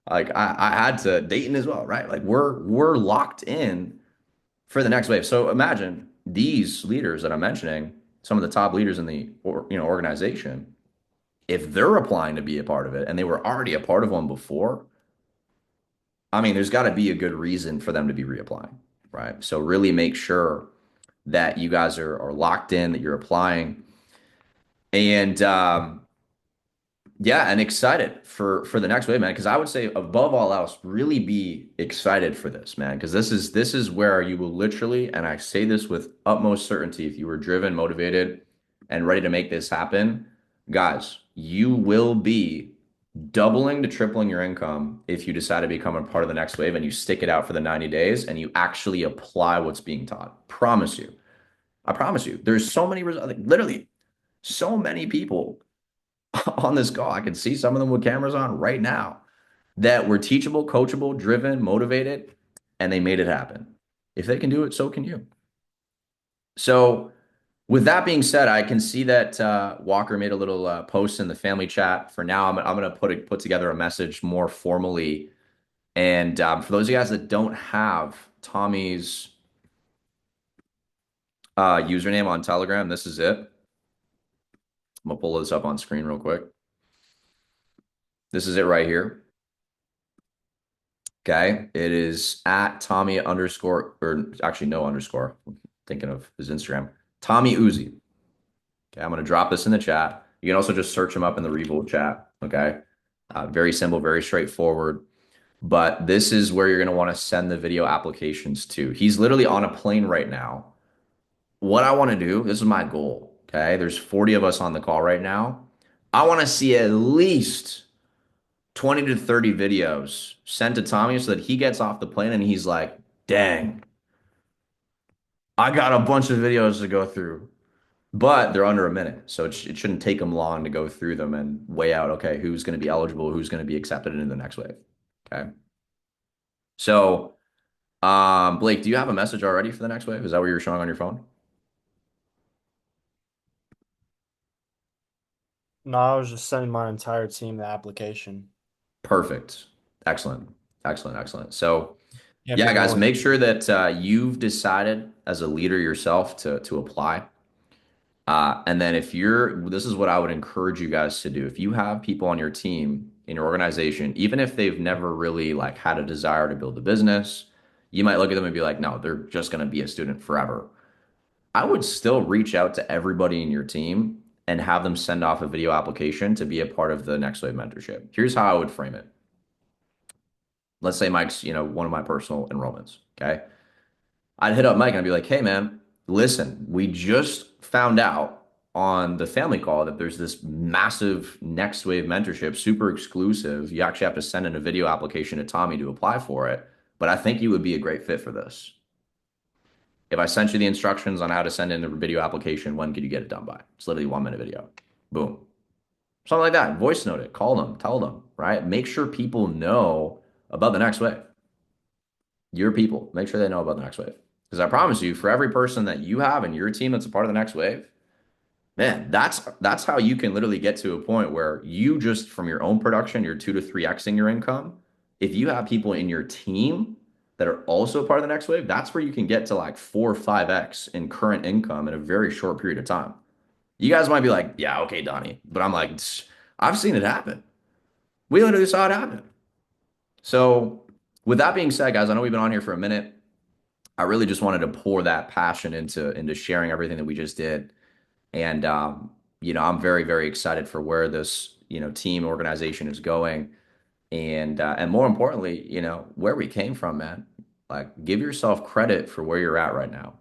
Like I had to Dayton as well, right? Like we're locked in for the next wave. So imagine these leaders that I'm mentioning, some of the top leaders in the organization, if they're applying to be a part of it and they were already a part of one before, I mean, there's got to be a good reason for them to be reapplying, right? So really make sure that you guys are locked in, that you're applying, and yeah, and excited for the next wave, man. Because I would say above all else, really be excited for this, man. Because this is where you will literally, and I say this with utmost certainty, if you were driven, motivated, and ready to make this happen, guys, you will be doubling to tripling your income if you decide to become a part of the next wave and you stick it out for the 90 days and you actually apply what's being taught. Promise you. I promise you. There's so many results, like, literally so many people on this call. I can see some of them with cameras on right now that were teachable, coachable, driven, motivated, and they made it happen. If they can do it, so can you. So, with that being said, I can see that Walker made a little post in the family chat. For now, I'm going to put together a message more formally. And for those of you guys that don't have Tommy's username on Telegram, this is it. I'm going to pull this up on screen real quick. This is it right here. Okay. It is at Tommy underscore, or actually no underscore. I'm thinking of his Instagram. Tommy Uzi. Okay. I'm going to drop this in the chat. You can also just search him up in the Revolt chat. Okay. Very simple, very straightforward. But this is where you're going to want to send the video applications to. He's literally on a plane right now. What I want to do, this is my goal. Okay. There's 40 of us on the call right now. I want to see at least 20 to 30 videos sent to Tommy so that he gets off the plane and he's like, dang, I got a bunch of videos to go through, but they're under a minute. So it shouldn't take him long to go through them and weigh out, okay, who's going to be eligible, who's going to be accepted into the next wave. Okay. So, Blake, do you have a message already for the next wave? Is that what you're showing on your phone? No, I was just sending my entire team the application. Perfect. Excellent. Excellent. Excellent. So, Can't yeah, be guys, more. make sure that you've decided as a leader yourself to apply. And then this is what I would encourage you guys to do. If you have people on your team, in your organization, even if they've never really like had a desire to build a business, you might look at them and be like, no, they're just going to be a student forever. I would still reach out to everybody in your team and have them send off a video application to be a part of the Next Wave mentorship. Here's how I would frame it. Let's say Mike's, one of my personal enrollments. Okay. I'd hit up Mike and I'd be like, hey, man, listen, we just found out on the family call that there's this massive Next Wave mentorship, super exclusive. You actually have to send in a video application to Tommy to apply for it. But I think you would be a great fit for this. If I sent you the instructions on how to send in a video application, when could you get it done by? It's literally 1 minute video. Boom. Something like that. Voice note it, call them, tell them, right? Make sure people know about the next wave. Your people, make sure they know about the next wave. Because I promise you, for every person that you have in your team that's a part of the next wave, man, that's how you can literally get to a point where you just from your own production, you're 2 to 3xing your income. If you have people in your team that are also part of the next wave, that's where you can get to like 4 or 5x in current income in a very short period of time. You guys might be like, yeah, okay, Donnie. But I'm like, I've seen it happen. We literally saw it happen. So with that being said, guys, I know we've been on here for a minute. I really just wanted to pour that passion into sharing everything that we just did. And I'm very, very excited for where this, team organization is going. And more importantly, where we came from, man. Like give yourself credit for where you're at right now.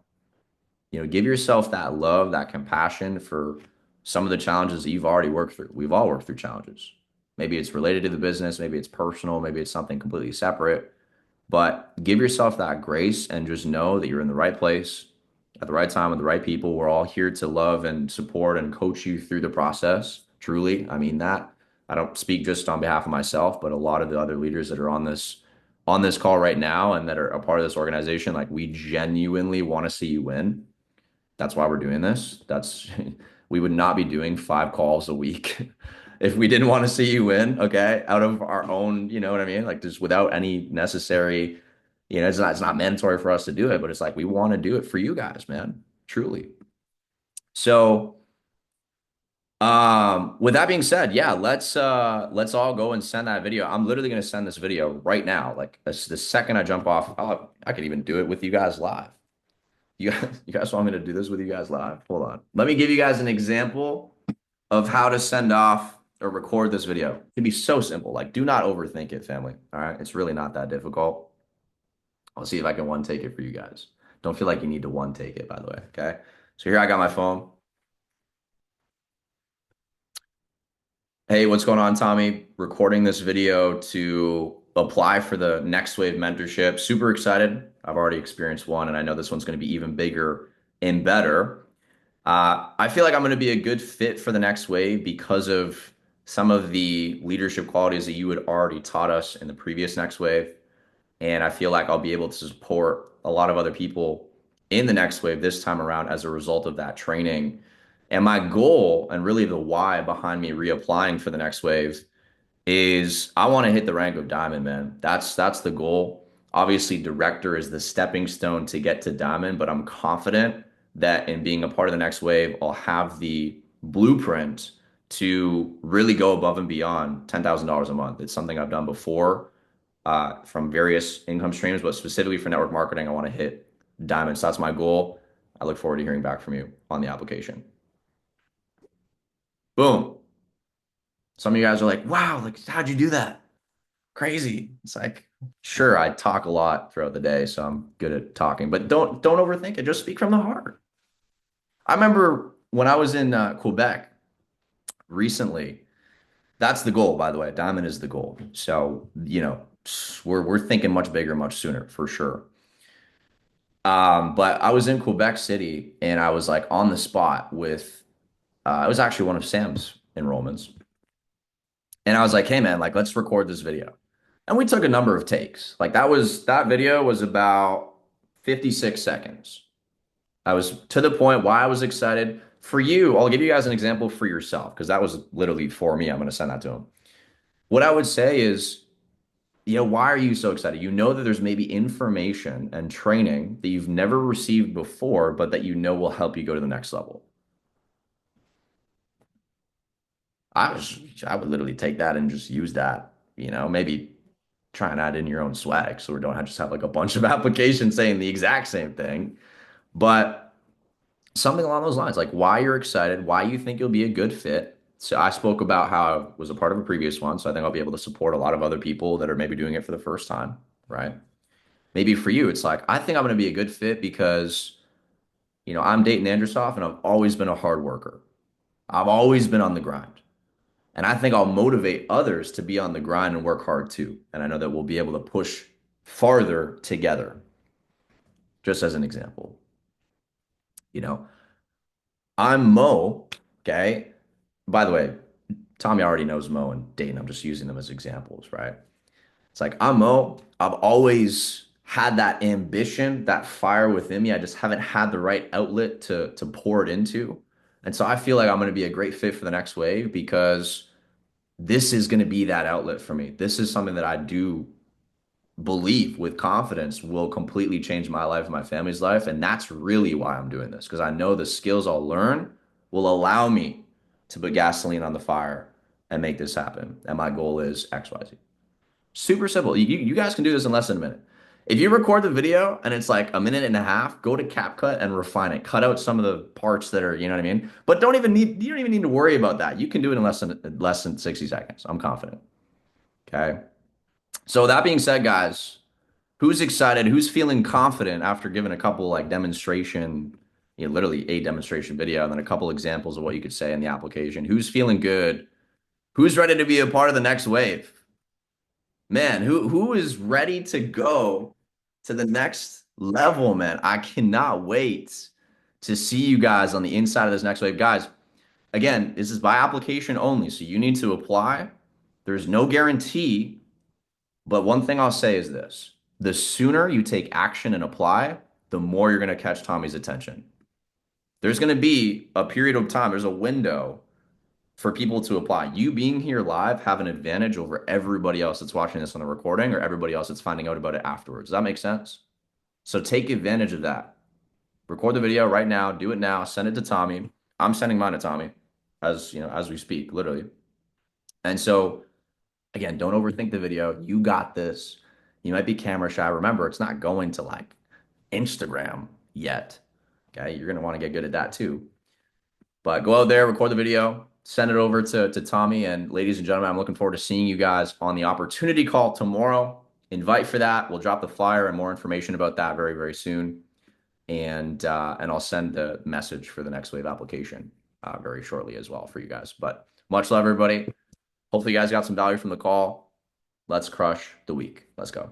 Give yourself that love, that compassion for some of the challenges that you've already worked through. We've all worked through challenges. Maybe it's related to the business, maybe it's personal, maybe it's something completely separate. But give yourself that grace and just know that you're in the right place at the right time with the right people. We're all here to love and support and coach you through the process. Truly, I mean that. I don't speak just on behalf of myself, but a lot of the other leaders that are on this call right now and that are a part of this organization, like we genuinely want to see you win. That's why we're doing this. We would not be doing 5 calls a week if we didn't want to see you win, okay? Out of our own, you know what I mean? Like just without any necessary, it's not mandatory for us to do it, but it's like we want to do it for you guys, man. Truly. So, with that being said, yeah, let's all go and send that video. I'm literally gonna send this video right now. Like the second I jump off, I could even do it with you guys live. You guys want me to do this with you guys live? Hold on. Let me give you guys an example of how to send off or record this video. It can be so simple. Like, do not overthink it, family. All right. It's really not that difficult. I'll see if I can one take it for you guys. Don't feel like you need to one take it, by the way. Okay. So here I got my phone. Hey, what's going on, Tommy? Recording this video to apply for the Next Wave mentorship. Super excited. I've already experienced one, and I know this one's going to be even bigger and better. I feel like I'm going to be a good fit for the Next Wave because of some of the leadership qualities that you had already taught us in the previous Next Wave. And I feel like I'll be able to support a lot of other people in the Next Wave this time around as a result of that training. And my goal, and really the why behind me reapplying for the Next Wave, is I want to hit the rank of diamond, man. That's the goal. Obviously, director is the stepping stone to get to diamond, but I'm confident that in being a part of the Next Wave, I'll have the blueprint to really go above and beyond $10,000 a month. It's something I've done before from various income streams, but specifically for network marketing, I want to hit diamonds. So that's my goal. I look forward to hearing back from you on the application. Boom. Some of you guys are like, wow, like how'd you do that? Crazy. It's like, sure, I talk a lot throughout the day, so I'm good at talking, but don't overthink it. Just speak from the heart. I remember when I was in Quebec recently. That's the goal, by the way. Diamond is the goal. So, we're thinking much bigger, much sooner for sure. But I was in Quebec City and I was like on the spot with it was actually one of Sam's enrollments. And I was like, hey man, like let's record this video. And we took a number of takes. Like that video was about 56 seconds. I was to the point why I was excited. For you, I'll give you guys an example for yourself because that was literally for me. I'm going to send that to him. What I would say is, why are you so excited? You know that there's maybe information and training that you've never received before, but that you know will help you go to the next level. I would literally take that and just use that, maybe try and add in your own swag so we don't just have like a bunch of applications saying the exact same thing, but something along those lines, like why you're excited, why you think you'll be a good fit. So I spoke about how I was a part of a previous one, so I think I'll be able to support a lot of other people that are maybe doing it for the first time, right? Maybe for you, it's like, I think I'm going to be a good fit because, I'm Dayton Andrusoff and I've always been a hard worker. I've always been on the grind. And I think I'll motivate others to be on the grind and work hard too. And I know that we'll be able to push farther together, just as an example. You know, I'm Mo, okay? By the way, Tommy already knows Mo and Dayton. I'm just using them as examples, right? It's like I'm Mo. I've always had that ambition, that fire within me. I just haven't had the right outlet to pour it into. And so I feel like I'm going to be a great fit for the next wave because this is going to be that outlet for me. This is something that I do believe with confidence will completely change my life and my family's life. And that's really why I'm doing this because I know the skills I'll learn will allow me to put gasoline on the fire and make this happen. And my goal is XYZ. Super simple. You guys can do this in less than a minute. If you record the video and it's like a minute and a half, go to CapCut and refine it. Cut out some of the parts that are, you know what I mean? But you don't even need to worry about that. You can do it in less than 60 seconds. I'm confident. Okay. So that being said, guys, who's excited? Who's feeling confident after giving a couple like demonstration, literally a demonstration video and then a couple examples of what you could say in the application? Who's feeling good? Who's ready to be a part of the next wave? Man, who is ready to go to the next level, man? I cannot wait to see you guys on the inside of this next wave. Guys, again, this is by application only, so you need to apply. There's no guarantee, but one thing I'll say is this. The sooner you take action and apply, the more you're going to catch Tommy's attention. There's going to be a period of time, there's a window for people to apply. You being here live have an advantage over everybody else that's watching this on the recording or everybody else that's finding out about it afterwards. Does that make sense? So take advantage of that. Record the video right now, do it now, send it to Tommy. I'm sending mine to Tommy as we speak, literally. And so again, don't overthink the video. You got this. You might be camera shy. Remember, it's not going to like Instagram yet. Okay. You're going to want to get good at that too. But go out there, record the video, send it over to Tommy. And ladies and gentlemen, I'm looking forward to seeing you guys on the opportunity call tomorrow. Invite for that. We'll drop the flyer and more information about that very, very soon. And I'll send the message for the next wave application very shortly as well for you guys. But much love, everybody. Hopefully, you guys got some value from the call. Let's crush the week. Let's go.